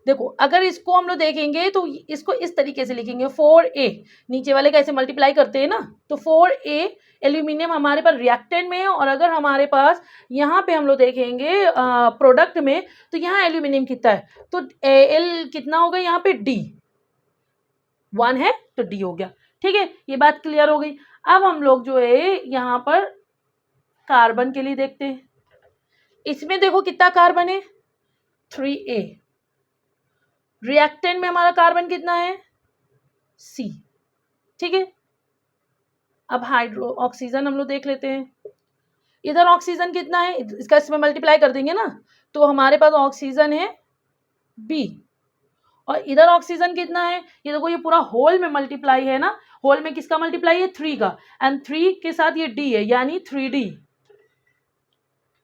देखो अगर इसको हम लोग देखेंगे तो इसको इस तरीके से लिखेंगे 4a, नीचे वाले का ऐसे मल्टीप्लाई करते हैं ना, तो 4a एल्यूमिनियम हमारे पास रिएक्टेंट में है, और अगर हमारे पास यहाँ पे हम लोग देखेंगे प्रोडक्ट में तो यहाँ एल्यूमिनियम कितना है, तो Al कितना होगा, यहाँ पे D 1 है तो D हो गया। ठीक है, ये बात क्लियर हो गई। अब हम लोग जो है यहाँ पर कार्बन के लिए देखते हैं। इसमें देखो कितना कार्बन है, 3a। रिएक्टेंट में हमारा कार्बन कितना है, C। ठीक है, अब हाइड्रो ऑक्सीजन हम लोग देख लेते हैं। इधर ऑक्सीजन कितना है, इसका इसमें मल्टीप्लाई कर देंगे ना, तो हमारे पास ऑक्सीजन है B, और इधर ऑक्सीजन कितना है, ये देखो ये पूरा होल में मल्टीप्लाई है ना, होल में किसका मल्टीप्लाई है, 3 का, एंड 3 के साथ ये D है, यानी 3D।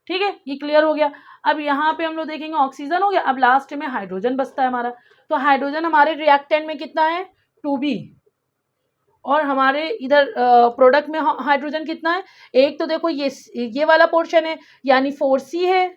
ठीक है, ये क्लियर हो गया। अब यहाँ पे हम लोग देखेंगे ऑक्सीजन हो गया, अब लास्ट में हाइड्रोजन बचता है हमारा। तो हाइड्रोजन हमारे रिएक्टेंट में कितना है, 2b, और हमारे इधर प्रोडक्ट में हाइड्रोजन कितना है, एक तो देखो ये वाला पोर्शन है यानी 4c है।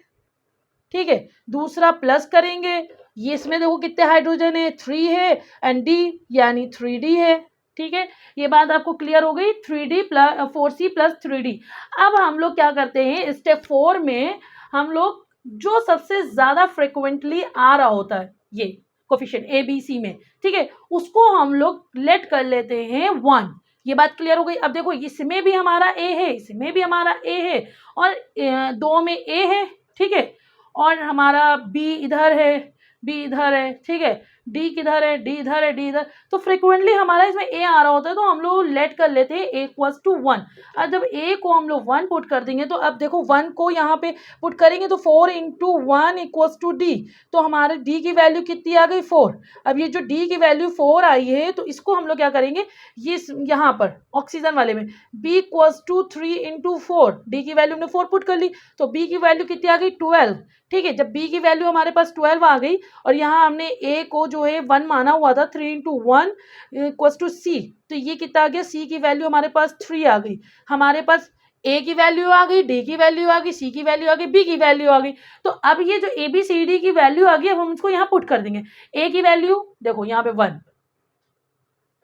ठीक है, दूसरा प्लस करेंगे, ये इसमें देखो कितने हाइड्रोजन है, 3 है, एंड d यानी 3d है। ठीक है, ये बात आपको क्लियर हो गई, 3d plus 4c plus 3d। अब हम लोग क्या करते हैं, स्टेप 4 में हम लोग जो सबसे ज्यादा फ्रिक्वेंटली आ रहा होता है ये कोफिशिएंट ए बी सी में, ठीक है, उसको हम लोग लेट कर लेते हैं 1। ये बात क्लियर हो गई। अब देखो इसमें भी हमारा ए है, इसमें भी हमारा ए है, और दो में ए है। ठीक है, और हमारा बी इधर है, बी इधर है। ठीक है, डी किधर है, डी इधर है, डी इधर। तो फ्रिक्वेंटली हमारा इसमें ए आ रहा होता है, तो हम लोग लेट कर लेते हैं ए इक्वल्स टू 1। अब जब ए को हम लोग 1 पुट कर देंगे, तो अब देखो 1 को यहाँ पे पुट करेंगे तो 4 इंटू 1 इक्वल्स टू डी। तो हमारे डी की वैल्यू कितनी आ गई, 4। अब ये जो डी की वैल्यू 4 आई है, तो इसको हम लोग क्या करेंगे, ये यहाँ पर ऑक्सीजन वाले में B equals to 3 into 4, D की वैल्यू हमने 4 पुट कर ली, तो बी की वैल्यू कितनी आ गई, 12। ठीक है, जब बी की वैल्यू हमारे पास 12 आ गई, और यहाँ हमने ए को जो है 1 माना हुआ था, 3 इंटू 1 इक्वल्स टू सी, तो ये कितना आ गया, सी की वैल्यू हमारे पास 3 आ गई। हमारे पास ए की वैल्यू आ गई, डी की वैल्यू आ गई, सी की वैल्यू आ गई, बी की वैल्यू आ गई। तो अब ये जो ए बी सी डी की वैल्यू आ गई, अब हम इसको यहाँ पुट कर देंगे। ए की वैल्यू देखो यहाँ पे 1,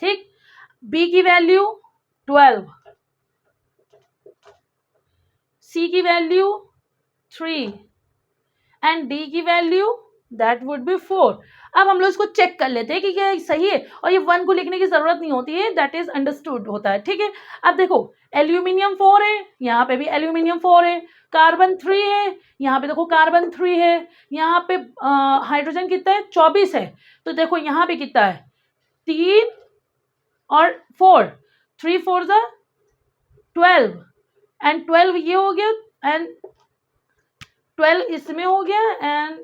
ठीक, बी की वैल्यू 12, सी की वैल्यू 3, एंड डी की वैल्यू दैट वुड बी 4। अब हम लोग इसको चेक कर लेते हैं कि क्या सही है, और ये 1 को लिखने की जरूरत नहीं होती है, दैट इज अंडरस्टूड होता है। ठीक है, अब देखो एल्यूमिनियम 4 है, यहाँ पे भी एल्यूमिनियम 4 है, कार्बन 3 है, यहाँ पे देखो कार्बन 3 है, यहाँ पे हाइड्रोजन कितना है, 24 है। तो देखो यहाँ पे कितना है, 3 और 4, 3 4 ज़ा 12, एंड 12 ये हो गया, एंड 12 इसमें हो गया, एंड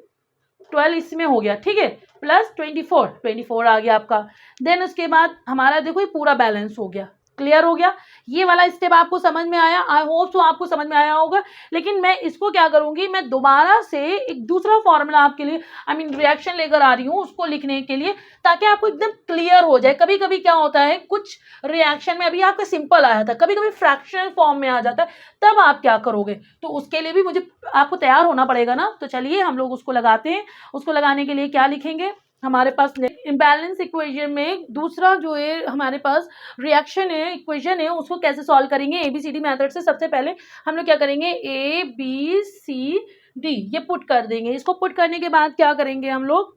12 इसमें हो गया। ठीक है, प्लस 24 आ गया आपका। देन उसके बाद हमारा देखो ये पूरा बैलेंस हो गया। क्लियर हो गया, ये वाला स्टेप आपको समझ में आया, आई होप सो आपको समझ में आया होगा। लेकिन मैं इसको क्या करूंगी, मैं दोबारा से एक दूसरा फॉर्मूला आपके लिए रिएक्शन लेकर आ रही हूँ उसको लिखने के लिए, ताकि आपको एकदम क्लियर हो जाए। कभी कभी क्या होता है, कुछ रिएक्शन में अभी आपका सिंपल आया था, कभी कभी फ्रैक्शनल फॉर्म में आ जाता है, तब आप क्या करोगे, तो उसके लिए भी मुझे आपको तैयार होना पड़ेगा ना। तो चलिए हम लोग उसको लगाते हैं। उसको लगाने के लिए क्या लिखेंगे, हमारे पास इम्बैलेंस इक्वेशन में दूसरा जो है हमारे पास रिएक्शन है, इक्वेशन है, उसको कैसे सॉल्व करेंगे, ABCD मेथड से। सबसे पहले हम लोग क्या करेंगे, ABCD ये पुट कर देंगे। इसको पुट करने के बाद क्या करेंगे हम लोग,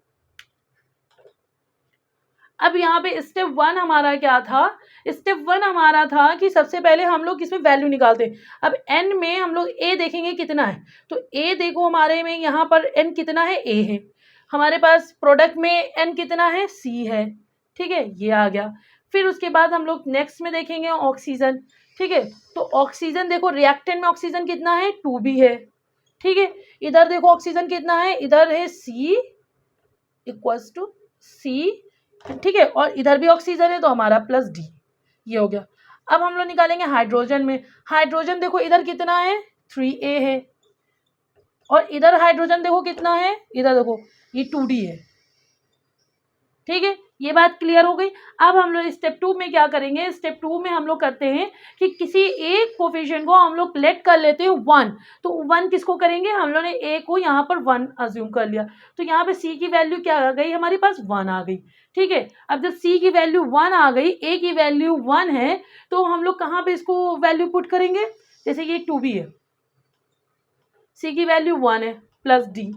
अब यहाँ पे स्टेप 1 हमारा क्या था, स्टेप 1 हमारा था कि सबसे पहले हम लोग इसमें वैल्यू निकालते हैं। अब n में हम लोग a देखेंगे कितना है, तो a देखो हमारे में यहाँ पर n कितना है, a है। हमारे पास प्रोडक्ट में n कितना है, c है। ठीक है, ये आ गया। फिर उसके बाद हम लोग नेक्स्ट में देखेंगे ऑक्सीजन। ठीक है, तो ऑक्सीजन देखो रिएक्टेंट में ऑक्सीजन कितना है, 2b है। ठीक है, इधर देखो ऑक्सीजन कितना है, इधर है c, इक्वल्स टू सी, ठीक है, और इधर भी ऑक्सीजन है तो हमारा प्लस डी, ये हो गया। अब हम लोग निकालेंगे हाइड्रोजन में। हाइड्रोजन देखो इधर कितना है 3a है, और इधर हाइड्रोजन देखो कितना है, इधर देखो ये 2d है, ठीक है, ये बात क्लियर हो गई। अब हम लोग स्टेप 2 में क्या करेंगे, स्टेप 2 में हम लोग करते हैं कि किसी एक कोफिशिएंट को हम लोग लेट कर लेते हैं 1, तो 1 किसको करेंगे, हम लोग ने a को यहाँ पर 1 अज्यूम कर लिया, तो यहाँ पे c की वैल्यू क्या आ गई हमारे पास 1 आ गई, ठीक है। अब जब c की वैल्यू 1 आ गई, a की वैल्यू 1 है, तो हम लोग कहाँ पे इसको वैल्यू पुट करेंगे, जैसे कि एक 2b है, c की वैल्यू 1 है प्लस d,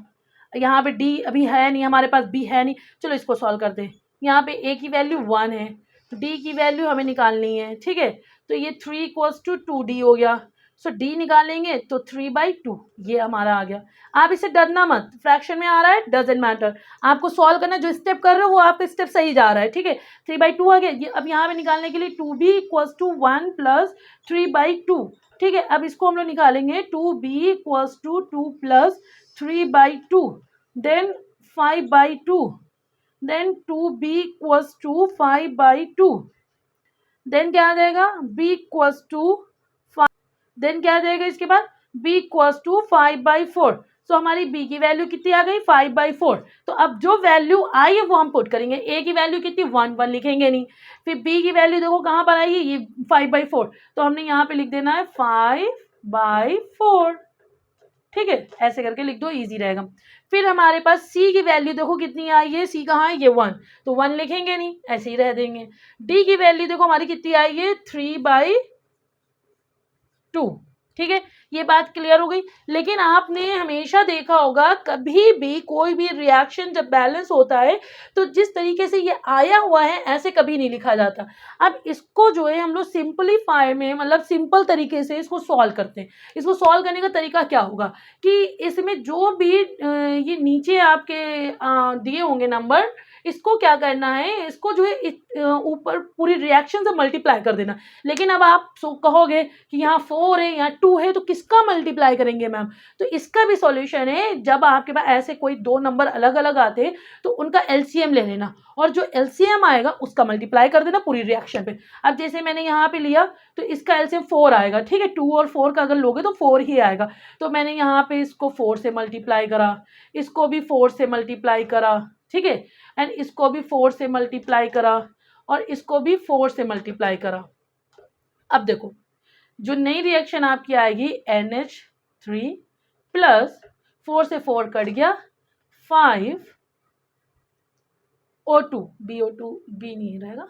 यहाँ पे d अभी है नहीं हमारे पास, b है नहीं, चलो इसको सॉल्व करते हैं। यहाँ पे a की वैल्यू 1 है, d की वैल्यू हमें निकालनी है, ठीक है, तो ये 3 इक्वल्स टू 2d हो गया। सो d निकालेंगे तो 3/2 ये हमारा आ गया। आप इसे डरना मत, फ्रैक्शन में आ रहा है डजेंट मैटर, आपको सॉल्व करना, जो स्टेप कर रहे हो वो आपका स्टेप सही जा रहा है, ठीक है। 3/2 आ गया ये। अब यहाँ पे निकालने के लिए 2b इक्वल्स टू 1 प्लस 3/2, ठीक है। अब इसको हम लोग निकालेंगे 2b equals to 2 plus 3/2, then 5/2, then 2b equals to 5/2, then क्या आ जाएगा b इक्वल्स टू 5, देन क्या आ जाएगा इसके बाद b इक्वल्स टू 5/4। सो हमारी b की वैल्यू कितनी आ गई 5/4। तो अब जो वैल्यू आई है वो हम पुट करेंगे। a की वैल्यू कितनी 1 लिखेंगे नहीं, फिर b की वैल्यू देखो कहाँ पर आई है, ये 5/4, तो हमने यहाँ पे लिख देना है 5/4, ठीक है, ऐसे करके लिख दो, इजी रहेगा। फिर हमारे पास c की वैल्यू देखो कितनी आई है, c कहाँ है, ये 1, तो 1 लिखेंगे नहीं, ऐसे ही रह देंगे। d की वैल्यू देखो हमारी कितनी आई है 3/2, ठीक है, ये बात क्लियर हो गई। लेकिन आपने हमेशा देखा होगा कभी भी कोई भी रिएक्शन जब बैलेंस होता है तो जिस तरीके से ये आया हुआ है ऐसे कभी नहीं लिखा जाता। अब इसको जो है हम लोग सिंपलीफाई में, मतलब सिंपल तरीके से इसको सॉल्व करते हैं। इसको सॉल्व करने का तरीका क्या होगा कि इसमें जो भी ये नीचे आपके दिए होंगे नंबर, इसको क्या करना है, इसको जो है ऊपर पूरी रिएक्शन से मल्टीप्लाई कर देना। लेकिन अब आप कहोगे कि यहाँ 4 है यहाँ 2 है तो किसका मल्टीप्लाई करेंगे मैम, तो इसका भी सॉल्यूशन है। जब आपके पास ऐसे कोई दो नंबर अलग अलग आते हैं तो उनका एलसीएम ले लेना, और जो एलसीएम आएगा उसका मल्टीप्लाई कर देना पूरी रिएक्शन पे। अब जैसे मैंने यहाँ पे लिया तो इसका एलसीएम 4 आएगा, ठीक है, 2 और 4 का अगर लोगे तो 4 ही आएगा। तो मैंने यहाँ पे इसको 4 से मल्टीप्लाई करा, इसको भी 4 से मल्टीप्लाई करा, ठीक है, एंड इसको भी 4 से मल्टीप्लाई करा, और इसको भी 4 से मल्टीप्लाई करा। अब देखो जो नई रिएक्शन आपकी आएगी NH3 प्लस 4 से 4 कट गया 5O2, BO2 B नहीं रहेगा,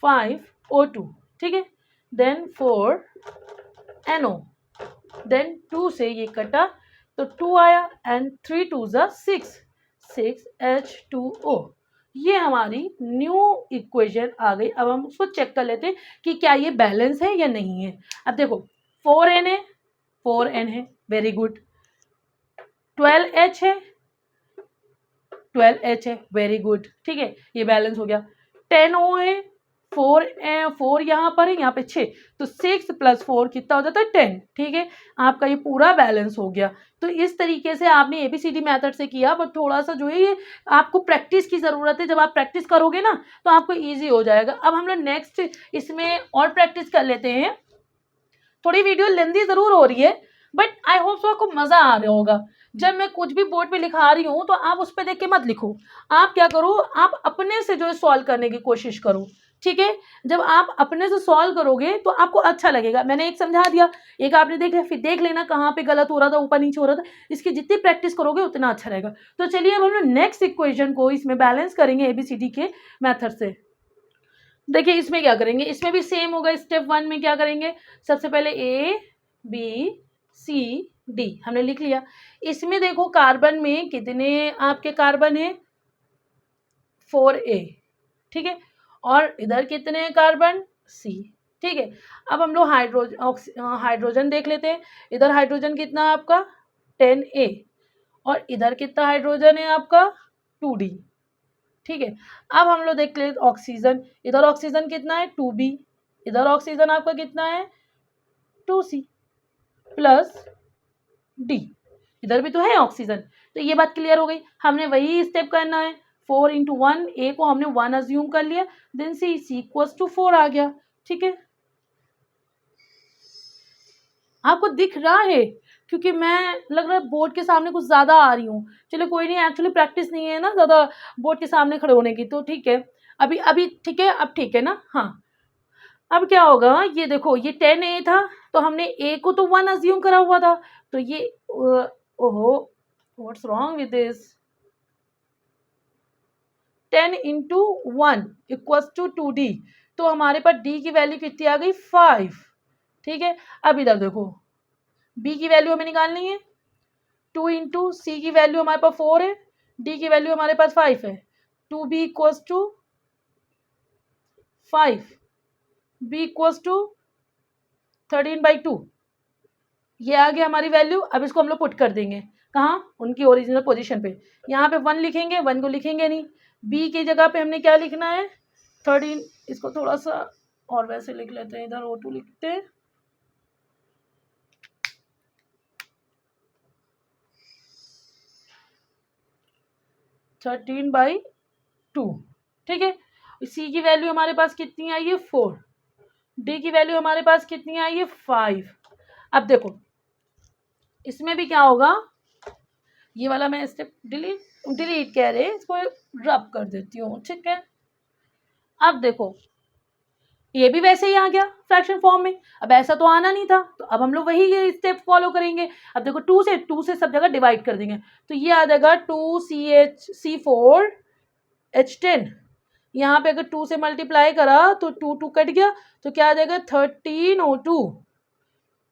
5O2, ठीक है, देन 4NO, देन 2 से ये कटा तो 2 आया, एंड 3 2 ज़ा 6, 6H2O। ये हमारी न्यू इक्वेशन आ गई। अब हम उसको चेक कर लेते हैं कि क्या ये बैलेंस है या नहीं है। अब देखो 4N है, 4N है, वेरी गुड, 12H है, 12H है, वेरी गुड, ठीक है, ये बैलेंस हो गया। 10O है, 4 यहाँ पर है, यहाँ पे 6, तो 6 + 4 कितना हो जाता है 10, ठीक है, आपका ये पूरा बैलेंस हो गया। तो इस तरीके से आपने ABCD मेथड से किया, बट थोड़ा सा जो है ये आपको प्रैक्टिस की ज़रूरत है। जब आप प्रैक्टिस करोगे ना तो आपको ईजी हो जाएगा। अब हम लोग नेक्स्ट इसमें और प्रैक्टिस कर लेते हैं। थोड़ी वीडियो लेंदी ज़रूर हो रही है, बट आई होप सो आपको मज़ा आ रहा होगा। जब मैं कुछ भी बोर्ड पे लिखा रही हूँ तो आप उस पर देख के मत लिखो, आप क्या करो, आप अपने से जो है सॉल्व करने की कोशिश करो, ठीक है। जब आप अपने से सॉल्व करोगे तो आपको अच्छा लगेगा। मैंने एक समझा दिया, एक आपने देख लिया, फिर देख लेना कहाँ पे गलत हो रहा था, ऊपर नीचे हो रहा था। इसकी जितनी प्रैक्टिस करोगे उतना अच्छा रहेगा। तो चलिए अब हम लोग नेक्स्ट इक्वेशन को इसमें बैलेंस करेंगे ABCD के मेथड से। देखिए इसमें क्या करेंगे, इसमें भी सेम होगा। स्टेप 1 में क्या करेंगे, सबसे पहले ABCD हमने लिख लिया। इसमें देखो कार्बन में कितने आपके कार्बन है 4A, ठीक है, और इधर कितने हैं कार्बन C, ठीक है। अब हम लोग हाइड्रोजन देख लेते हैं। इधर हाइड्रोजन कितना है आपका 10A, और इधर कितना हाइड्रोजन है आपका 2D, ठीक है। अब हम लोग देख लेते ऑक्सीजन। इधर ऑक्सीजन कितना है 2B, इधर ऑक्सीजन आपका कितना है 2C प्लस D, इधर भी तो है ऑक्सीजन। तो ये बात क्लियर हो गई। हमने वही स्टेप करना है, 4 इंटू 1, ए को हमने 1 अज्यूम कर लिया, देन सी इक्वल्स टू 4 आ गया। ठीक है, आपको दिख रहा है? क्योंकि मैं लग रहा है बोर्ड के सामने कुछ ज़्यादा आ रही हूँ। चलो कोई नहीं, एक्चुअली प्रैक्टिस नहीं है ना ज़्यादा बोर्ड के सामने खड़े होने की, तो ठीक है। अभी अभी ठीक है, अब ठीक है ना? हाँ, अब क्या होगा, ये देखो ये 10A था, तो हमने ए को तो 1 अज्यूम करा हुआ था, तो ये ओहो, what's wrong with this, 10 into 1 equals to 2D, तो हमारे पास डी की वैल्यू कितनी आ गई, 5। ठीक है, अब इधर देखो, बी की वैल्यू हमें निकालनी है, 2 इंटू सी की वैल्यू हमारे पास 4 है, डी की वैल्यू हमारे पास 5 है, 2B equals to 5, B equals to 13/2, ये आ गया हमारी वैल्यू। अब इसको हम लोग पुट कर देंगे कहाँ, उनकी ओरिजिनल पोजीशन पे। यहाँ पे 1 लिखेंगे, 1 को लिखेंगे नहीं, बी की जगह पे हमने क्या लिखना है, 13, इसको थोड़ा सा और वैसे लिख लेते हैं, इधर O2 लिखते हैं, 13/2। ठीक है, सी की वैल्यू हमारे पास कितनी आई है, 4, डी की वैल्यू हमारे पास कितनी आई है, 5। अब देखो इसमें भी क्या होगा, ये वाला मैं स्टेप डिलीट कह रहे, इसको ड्रॉप कर देती हूँ। ठीक है, अब देखो ये भी वैसे ही आ गया फ्रैक्शन फॉर्म में, अब ऐसा तो आना नहीं था, तो अब हम लोग वही ये स्टेप फॉलो करेंगे। अब देखो 2 से सब जगह डिवाइड कर देंगे, तो ये आ जाएगा 2CH4H10, यहाँ पे अगर 2 से मल्टीप्लाई करा तो 2 कट गया, तो क्या आ जाएगा 13O2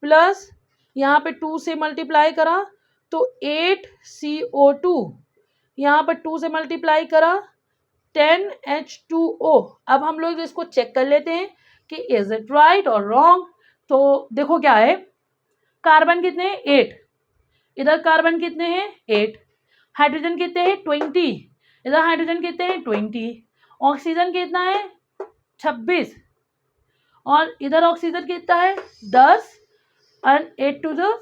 प्लस यहाँ पे 2 से मल्टीप्लाई करा तो 8CO2, यहाँ पर 2 से मल्टीप्लाई करा 10H2O। अब हम लोग इसको चेक कर लेते हैं कि इज इट राइट और रॉन्ग। तो देखो क्या है, कार्बन कितने हैं, 8, इधर कार्बन कितने हैं, 8, हाइड्रोजन कितने हैं, 20, इधर हाइड्रोजन कितने हैं, 20, ऑक्सीजन कितना है, 26, और इधर ऑक्सीजन कितना है, 10, और 8 to the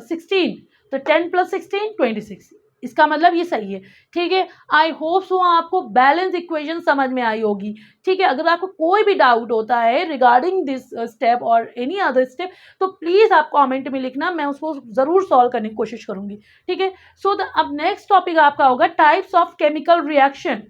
16, तो 10 + 16 26, इसका मतलब ये सही है। ठीक है, आई होप सो आपको बैलेंस इक्वेशन समझ में आई होगी। ठीक है, अगर आपको कोई भी डाउट होता है रिगार्डिंग दिस स्टेप और एनी अदर स्टेप, तो प्लीज़ आप कमेंट में लिखना, मैं उसको ज़रूर सॉल्व करने की कोशिश करूँगी। ठीक है, सो अब नेक्स्ट टॉपिक आपका होगा टाइप्स ऑफ केमिकल रिएक्शन।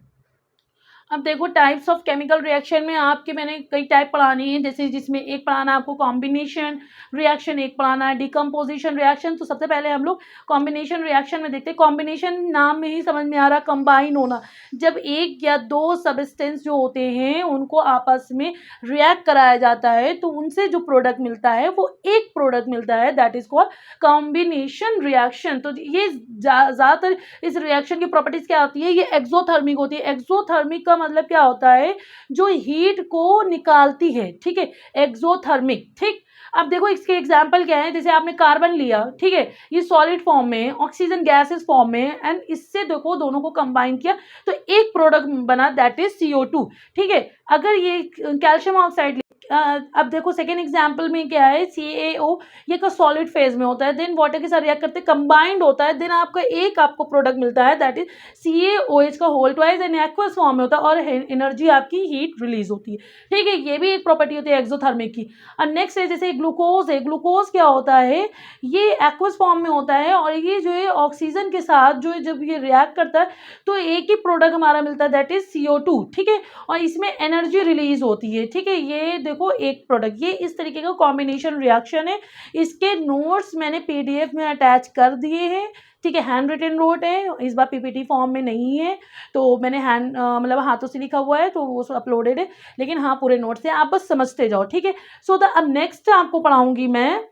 अब देखो टाइप्स ऑफ केमिकल रिएक्शन में आपके मैंने कई टाइप पढ़ानी है, जैसे जिसमें एक पढ़ाना आपको कॉम्बिनेशन रिएक्शन, एक पढ़ाना है डिकम्पोजिशन रिएक्शन। तो सबसे पहले हम लोग कॉम्बिनेशन रिएक्शन में देखते हैं। कॉम्बिनेशन नाम में ही समझ में आ रहा, कंबाइन होना, जब एक या दो सब्सटेंस जो होते हैं उनको आपस में रिएक्ट कराया जाता है तो उनसे जो प्रोडक्ट मिलता है वो एक प्रोडक्ट मिलता है, that is called combination reaction. तो ये ज़्यादातर इस रिएक्शन की प्रॉपर्टीज क्या होती है, ये एक्सोथर्मिक होती है। एक्सोथर्मिक का मतलब क्या होता है, जो हीट को निकालती है। ठीक है, एक्सोथर्मिक। ठीक, अब देखो इसके एग्जाम्पल क्या है, जैसे आपने कार्बन लिया, ठीक है, ये सॉलिड फॉर्म में, ऑक्सीजन गैसेस फॉर्म में, एंड इससे देखो दोनों को कंबाइन किया तो एक प्रोडक्ट बना, दैट इज CO2। ठीक है, अगर ये कैल्शियम ऑक्साइड अब देखो सेकेंड एग्जाम्पल में क्या है, CaO, ये का सॉलिड फेज में होता है, देन वाटर के साथ रिएक्ट करते कंबाइंड होता है, देन आपको प्रोडक्ट मिलता है, दैट इज CaOH का whole twice and aqueous form में होता है, और एनर्जी आपकी हीट रिलीज होती है। ठीक है, ये भी एक प्रॉपर्टी होती है एक्सोथर्मिक की। और नेक्स्ट है जैसे ग्लूकोज है, ग्लूकोज क्या होता है, ये एक्वस फॉर्म में होता है, और ये जो है ऑक्सीजन के साथ जो जब ये रिएक्ट करता है तो एक ही प्रोडक्ट हमारा मिलता है, दैट इज CO2। ठीक है, और इसमें एनर्जी रिलीज होती है। ठीक है, ये देखो एक प्रोडक्ट, ये इस तरीके का कॉम्बिनेशन रिएक्शन है। इसके नोट्स मैंने PDF में अटैच कर दिए हैं। ठीक है, हैंड रिटन नोट है, इस बार PPT फॉर्म में नहीं है, तो मैंने मतलब हाथों से लिखा हुआ है तो वो अपलोडेड है, लेकिन हाँ पूरे नोट्स हैं, आप बस समझते जाओ। ठीक है, सो अब नेक्स्ट आपको पढ़ाऊंगी मैं,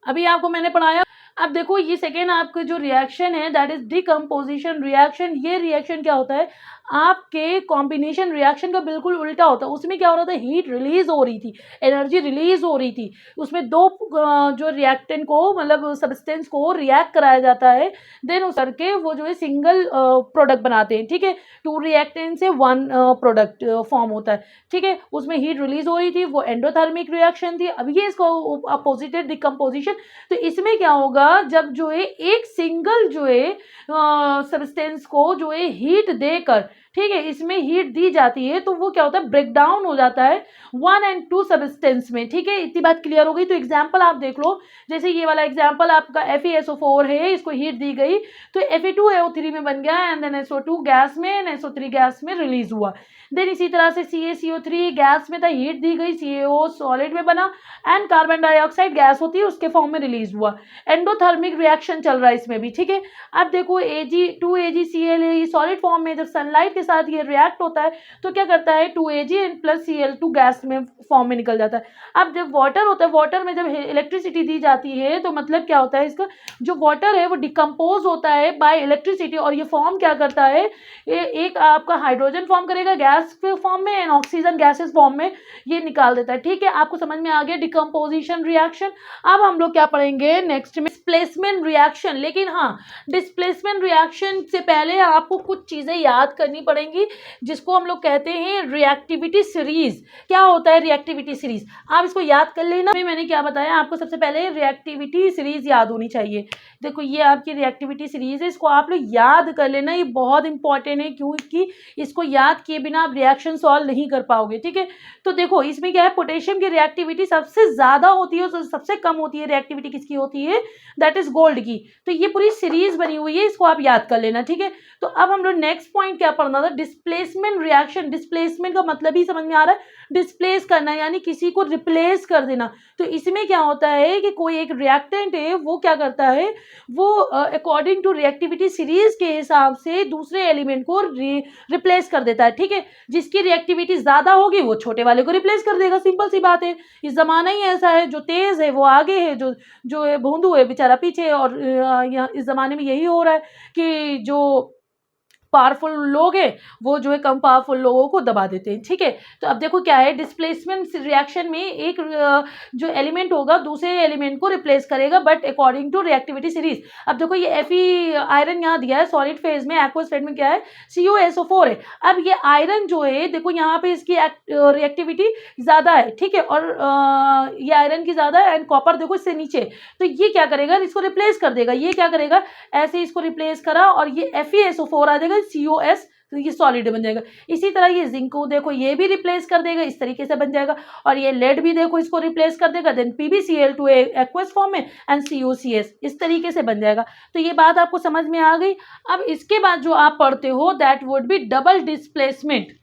अभी आपको मैंने पढ़ाया। अब देखो ये सेकेंड आपका जो रिएक्शन है, दैट इज डिकम्पोजिशन रिएक्शन। ये रिएक्शन क्या होता है, आपके कॉम्बिनेशन रिएक्शन का बिल्कुल उल्टा होता है। उसमें क्या हो रहा था, हीट रिलीज हो रही थी, एनर्जी रिलीज हो रही थी। उसमें दो जो रिएक्टेंट को मतलब सब्सटेंस को रिएक्ट कराया जाता है, देन उस करके वो जो है सिंगल प्रोडक्ट बनाते हैं। ठीक है, 2 रिएक्टेंट से 1 प्रोडक्ट फॉर्म होता है। ठीक है, उसमें हीट रिलीज हो रही थी, वो एंडोथर्मिक रिएक्शन थी। अब ये इसको अपोजिट है डिकम्पोजिशन। तो इसमें क्या होगा, होगा जब जो है एक सिंगल जो है सब्सटेंस को जो है हीट देकर, ठीक है, इसमें हीट दी जाती है तो वो क्या होता है, ब्रेक डाउन हो जाता है 1 एंड 2 सब्सटेंस में, ठीक है। इतनी बात क्लियर हो गई। तो एग्जांपल आप देख लो, जैसे ये वाला एग्जांपल आपका FeSO4 है, इसको हीट दी गई तो Fe2SO3 में बन गया एंड देन SO2 गैस में एंड SO3 गैस में रिलीज हुआ। देन इसी तरह से CaCO3 गैस में था, हीट दी गई, CaO सॉलिड में बना एंड कार्बन डाइऑक्साइड गैस होती है उसके फॉर्म में रिलीज हुआ। एंडोथर्मिक रिएक्शन चल रहा है इसमें भी, ठीक है। अब देखो Ag2AgCl सॉलिड फॉर्म में जब सनलाइट के साथ ये रिएक्ट होता है तो क्या करता है 2Ag प्लस Cl2 गैस में फॉर्म में निकल जाता है। अब जब वाटर होता है, वाटर में जब इलेक्ट्रिसिटी दी जाती है तो मतलब क्या होता है, इसका जो वाटर है वो डिकम्पोज होता है बाय इलेक्ट्रिसिटी और ये फॉर्म क्या करता है, एक आपका हाइड्रोजन फॉर्म करेगा गैस फॉर्म में एंड ऑक्सीजन गैसेस फॉर्म में ये निकाल देता है, ठीक है। आपको समझ में आ गया डिकम्पोजिशन रिएक्शन। अब हम लोग क्या पढ़ेंगे नेक्स्ट में, डिस्प्लेसमेंट रिएक्शन। लेकिन हाँ, डिस्प्लेसमेंट रिएक्शन से पहले आपको कुछ चीजें याद करनी पड़ेंगी जिसको हम लोग कहते हैं रिएक्टिविटी सीरीज। क्या होता है रिएक्टिविटी सीरीज, आप इसको याद कर लेना। मैंने क्या बताया आपको, सबसे पहले रिएक्टिविटी सीरीज याद होनी चाहिए। देखो ये आपकी रिएक्टिविटी सीरीज है, इसको आप लोग याद कर लेना, ये बहुत इंपॉर्टेंट है क्योंकि इसको याद किए बिना आप रिएक्शन सॉल्व नहीं कर पाओगे, ठीक है। तो देखो इसमें क्या है, पोटेशियम की रिएक्टिविटी सबसे ज्यादा होती है और सबसे कम होती है रिएक्टिविटी किसकी होती है, दैट इज गोल्ड की। तो ये पूरी सीरीज बनी हुई है, इसको आप याद कर लेना, ठीक है। तो अब हम लोग नेक्स्ट पॉइंट क्या पढ़ना था, डिस्प्लेसमेंट रिएक्शन। डिस्प्लेसमेंट का मतलब ही समझ में आ रहा है, डिस्प्लेस करना यानी किसी को रिप्लेस कर देना। तो इसमें क्या होता है कि कोई एक रिएक्टेंट है वो क्या करता है, वो अकॉर्डिंग टू रिएक्टिविटी सीरीज के हिसाब से दूसरे एलिमेंट को रिप्लेस कर देता है, ठीक है। जिसकी रिएक्टिविटी ज्यादा होगी वो छोटे वाले को रिप्लेस कर देगा, सिंपल सी बात है। इस जमाना ही ऐसा है, जो तेज है वो आगे है, जो जो भोंदू है बेचारा पीछे। और इस जमाने में यही हो रहा है कि जो पावरफुल लोग हैं वो जो है कम पावरफुल लोगों को दबा देते हैं, ठीक है। तो अब देखो क्या है, डिस्प्लेसमेंट रिएक्शन में एक जो एलिमेंट होगा दूसरे एलिमेंट को रिप्लेस करेगा but according to reactivity series. अब देखो ये Fe आयरन यहाँ दिया है सॉलिड फेज में, एक्वस फेज में क्या है CuSO4 है। अब ये आयरन जो है देखो यहाँ पे इसकी रिएक्टिविटी ज्यादा है, ठीक है, और ये आयरन की ज्यादा है एंड कॉपर देखो इससे नीचे। तो ये क्या करेगा, इसको रिप्लेस कर देगा। ये क्या करेगा, ऐसे इसको रिप्लेस करा और ये FeSO4 आ जाएगा, COS, तो ये सॉलिड बन जाएगा। इसी तरह ये जिंक को देखो ये भी रिप्लेस कर देगा, इस तरीके से बन जाएगा। और ये लेड भी देखो इसको रिप्लेस कर देगा, देन PbCl2 एक्वस फॉर्म में एंड COCS, इस तरीके से बन जाएगा। तो ये बात आपको समझ में आ गई। अब इसके बाद जो आप पढ़ते हो that would B double displacement.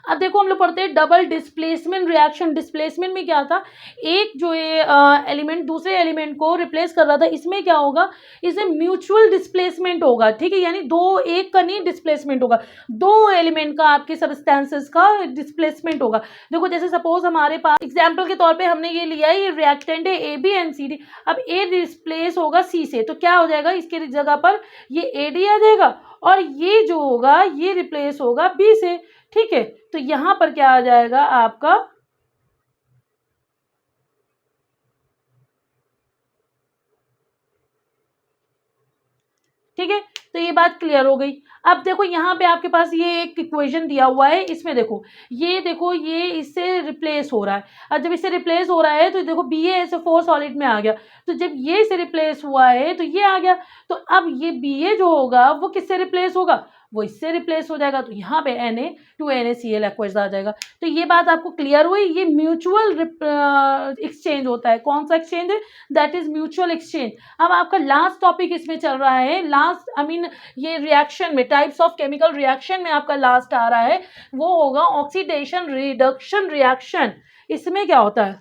अब देखो हम लोग पढ़ते हैं डबल डिस्प्लेसमेंट रिएक्शन। डिस्प्लेसमेंट में क्या था, एक जो है एलिमेंट दूसरे एलिमेंट को रिप्लेस कर रहा था, इसमें क्या होगा, इसमें म्यूचुअल डिस्प्लेसमेंट होगा, ठीक है। यानी दो, एक का नहीं डिस्प्लेसमेंट होगा, दो एलिमेंट का आपके सब्सटेंसेस का डिस्प्लेसमेंट होगा। देखो जैसे सपोज हमारे पास एग्जाम्पल के तौर पर हमने ये लिया है, ये रिएक्टेंट है AB एंड CD। अब A डिस्प्लेस होगा C से, तो क्या हो जाएगा, इसके जगह पर ये AD आ जाएगा और ये जो होगा ये रिप्लेस होगा B से, ठीक है। तो यहां पर क्या आ जाएगा आपका, ठीक है। तो ये बात क्लियर हो गई। अब देखो यहाँ पे आपके पास ये एक इक्वेशन दिया हुआ है, इसमें देखो ये इससे रिप्लेस हो रहा है। और जब इससे रिप्लेस हो रहा है तो देखो BaSO4 सॉलिड में आ गया, तो जब ये इससे रिप्लेस हुआ है तो ये आ गया। तो अब ये Ba जो होगा वो किससे रिप्लेस होगा, वो इससे रिप्लेस हो जाएगा। तो यहाँ पे Na2NaCl एक्वस आ जाएगा। तो ये बात आपको क्लियर हुई, ये म्यूचुअल एक्सचेंज होता है। कौन सा एक्सचेंज है, दैट इज म्यूचुअल एक्सचेंज। अब आपका लास्ट टॉपिक इसमें चल रहा है, लास्ट ये रिएक्शन में टाइप्स ऑफ केमिकल रिएक्शन में आपका लास्ट आ रहा है, वो होगा ऑक्सीडेशन रिडक्शन रिएक्शन। इसमें क्या होता है,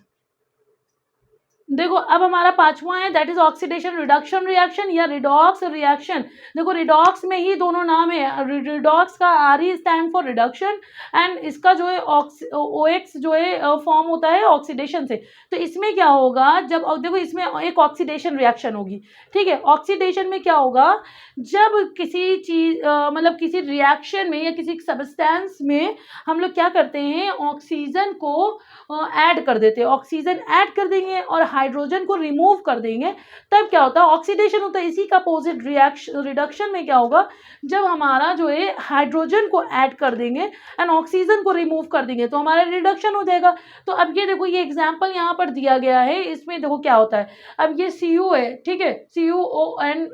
देखो अब हमारा पांचवा है that is oxidation reduction reaction या रिडॉक्स रिएक्शन। देखो रिडॉक्स में ही दोनों नाम है, रिडॉक्स का RE stand for reduction and इसका जो है OX जो है फॉर्म होता है ऑक्सीडेशन से। तो इसमें क्या होगा, जब देखो इसमें एक ऑक्सीडेशन रिएक्शन होगी, ठीक है। ऑक्सीडेशन में क्या होगा, जब किसी चीज मतलब किसी रिएक्शन में या किसी सब्सटेंस में हम लोग क्या करते हैं, ऑक्सीजन को ऐड कर देते हैं, ऑक्सीजन ऐड कर देंगे और हाइड्रोजन को रिमूव कर देंगे तब क्या होता है, ऑक्सीडेशन होता है। इसी का अपोजिट रिएक्शन रिडक्शन में क्या होगा, जब हमारा जो है हाइड्रोजन को ऐड कर देंगे एंड ऑक्सीजन को रिमूव कर देंगे तो हमारा रिडक्शन हो जाएगा। तो अब ये देखो, ये एग्जाम्पल यहाँ पर दिया गया है, इसमें देखो क्या होता है। अब ये Cu है, ठीक है, CuO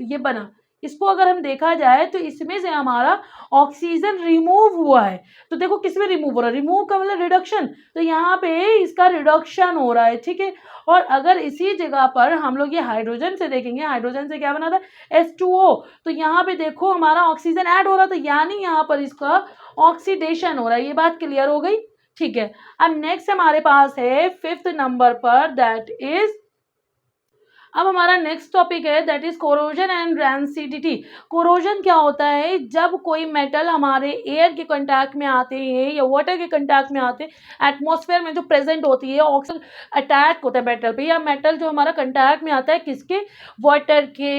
ये बना, इसको अगर हम देखा जाए तो इसमें से हमारा ऑक्सीजन रिमूव हुआ है। तो देखो किसमें रिमूव हो रहा है, रिमूव का मतलब रिडक्शन, तो यहाँ पे इसका रिडक्शन हो रहा है, ठीक है। और अगर इसी जगह पर हम लोग ये हाइड्रोजन से देखेंगे, हाइड्रोजन से क्या बना था, H2O, तो यहाँ पे देखो हमारा ऑक्सीजन ऐड हो रहा था, यानी यहाँ पर इसका ऑक्सीडेशन हो रहा है। ये बात क्लियर हो गई, ठीक है। अब नेक्स्ट हमारे पास है 5th नंबर पर, दैट इज, अब हमारा नेक्स्ट टॉपिक है that is corrosion and rancidity. Corrosion क्या होता है, जब कोई मेटल हमारे एयर के कांटेक्ट में आते हैं या वाटर के कांटेक्ट में आते हैं, एटमॉस्फेयर में जो प्रेजेंट होती है ऑक्सीजन अटैक होता है मेटल पे, या मेटल जो हमारा कांटेक्ट में आता है किसके, वाटर के,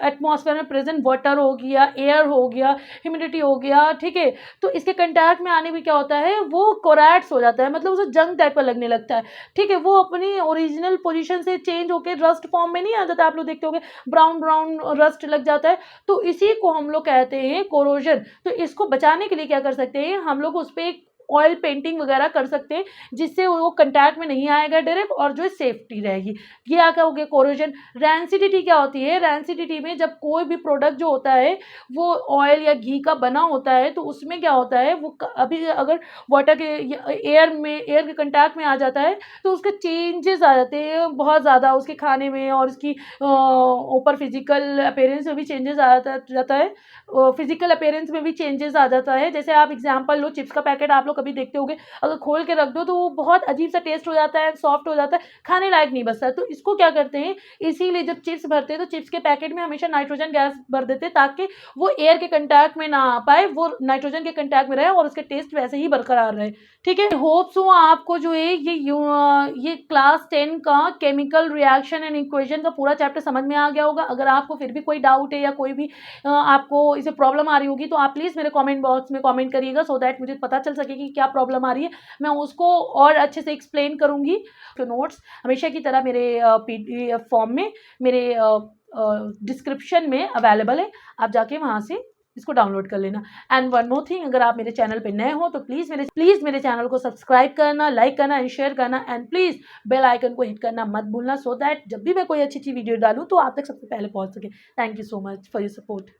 एटमॉस्फेयर में प्रेजेंट वाटर हो गया, एयर हो गया, ह्यूमिडिटी हो गया, ठीक है। तो इसके कांटेक्ट में आने में क्या होता है, वो कोरैट्स हो जाता है, मतलब उसे जंग टाइप का लगने लगता है, ठीक है। वो अपनी ओरिजिनल पोजीशन से चेंज होकर रस्ट फॉर्म में नहीं आ जाता, आप लोग देखते होंगे ब्राउन ब्राउन रस्ट लग जाता है, तो इसी को हम लोग कहते हैं कोरोजन। तो इसको बचाने के लिए क्या कर सकते हैं हम लोग, उस पर एक ऑयल पेंटिंग वगैरह कर सकते हैं जिससे वो कंटैक्ट में नहीं आएगा डायरेक्ट, और जो है सेफ्टी रहेगी। ये क्या हो गया कोरोजन। रैंसिडिटी क्या होती है, रैंसिडिटी में जब कोई भी प्रोडक्ट जो होता है वो ऑयल या घी का बना होता है तो उसमें क्या होता है, वो अभी अगर वाटर के एयर में, एयर के कंटैक्ट में आ जाता है तो उसके चेंजेस आ जाते हैं बहुत ज़्यादा, उसके खाने में और उसकी ऊपर फिजिकल अपीयरेंस में भी चेंजेस आ जाता है, फिजिकल अपीयरेंस में भी चेंजेस आ जाता है। जैसे आप एग्जांपल लो, चिप्स का पैकेट आप लोग कभी देखते होंगे, अगर खोल के रख दो तो वो बहुत अजीब सा टेस्ट हो जाता है, सॉफ्ट हो जाता है, खाने लायक नहीं बचता है। तो इसको क्या करते हैं, इसीलिए जब चिप्स भरते हैं तो चिप्स के पैकेट में हमेशा नाइट्रोजन गैस भर देते हैं ताकि वो एयर के कंटैक्ट में ना आ पाए, वो नाइट्रोजन के कंटैक्ट में रहे और उसके टेस्ट वैसे ही बरकरार रहे, ठीक है। होप सो आपको जो है ये क्लास 10 का केमिकल रिएक्शन एंड इक्वेशन का पूरा चैप्टर समझ में आ गया होगा। अगर आपको फिर भी कोई डाउट है या कोई भी आपको इसे प्रॉब्लम आ रही होगी तो आप प्लीज़ मेरे कमेंट बॉक्स में कमेंट करिएगा, सो दैट मुझे पता चल सके कि क्या प्रॉब्लम आ रही है, मैं उसको और अच्छे से एक्सप्लेन करूँगी। तो नोट्स हमेशा की तरह मेरे PDF फॉर्म में मेरे डिस्क्रिप्शन में अवेलेबल है, आप जाके वहाँ से इसको डाउनलोड कर लेना। एंड वन मोर थिंग, अगर आप मेरे चैनल पे नए हो तो प्लीज़ मेरे चैनल को सब्सक्राइब करना, लाइक करना एंड शेयर करना, एंड प्लीज़ बेल आइकन को हिट करना मत भूलना, सो दैट जब भी मैं कोई अच्छी वीडियो डालूँ तो आप तक सबसे पहले पहुँच सके। Thank you so much for your support.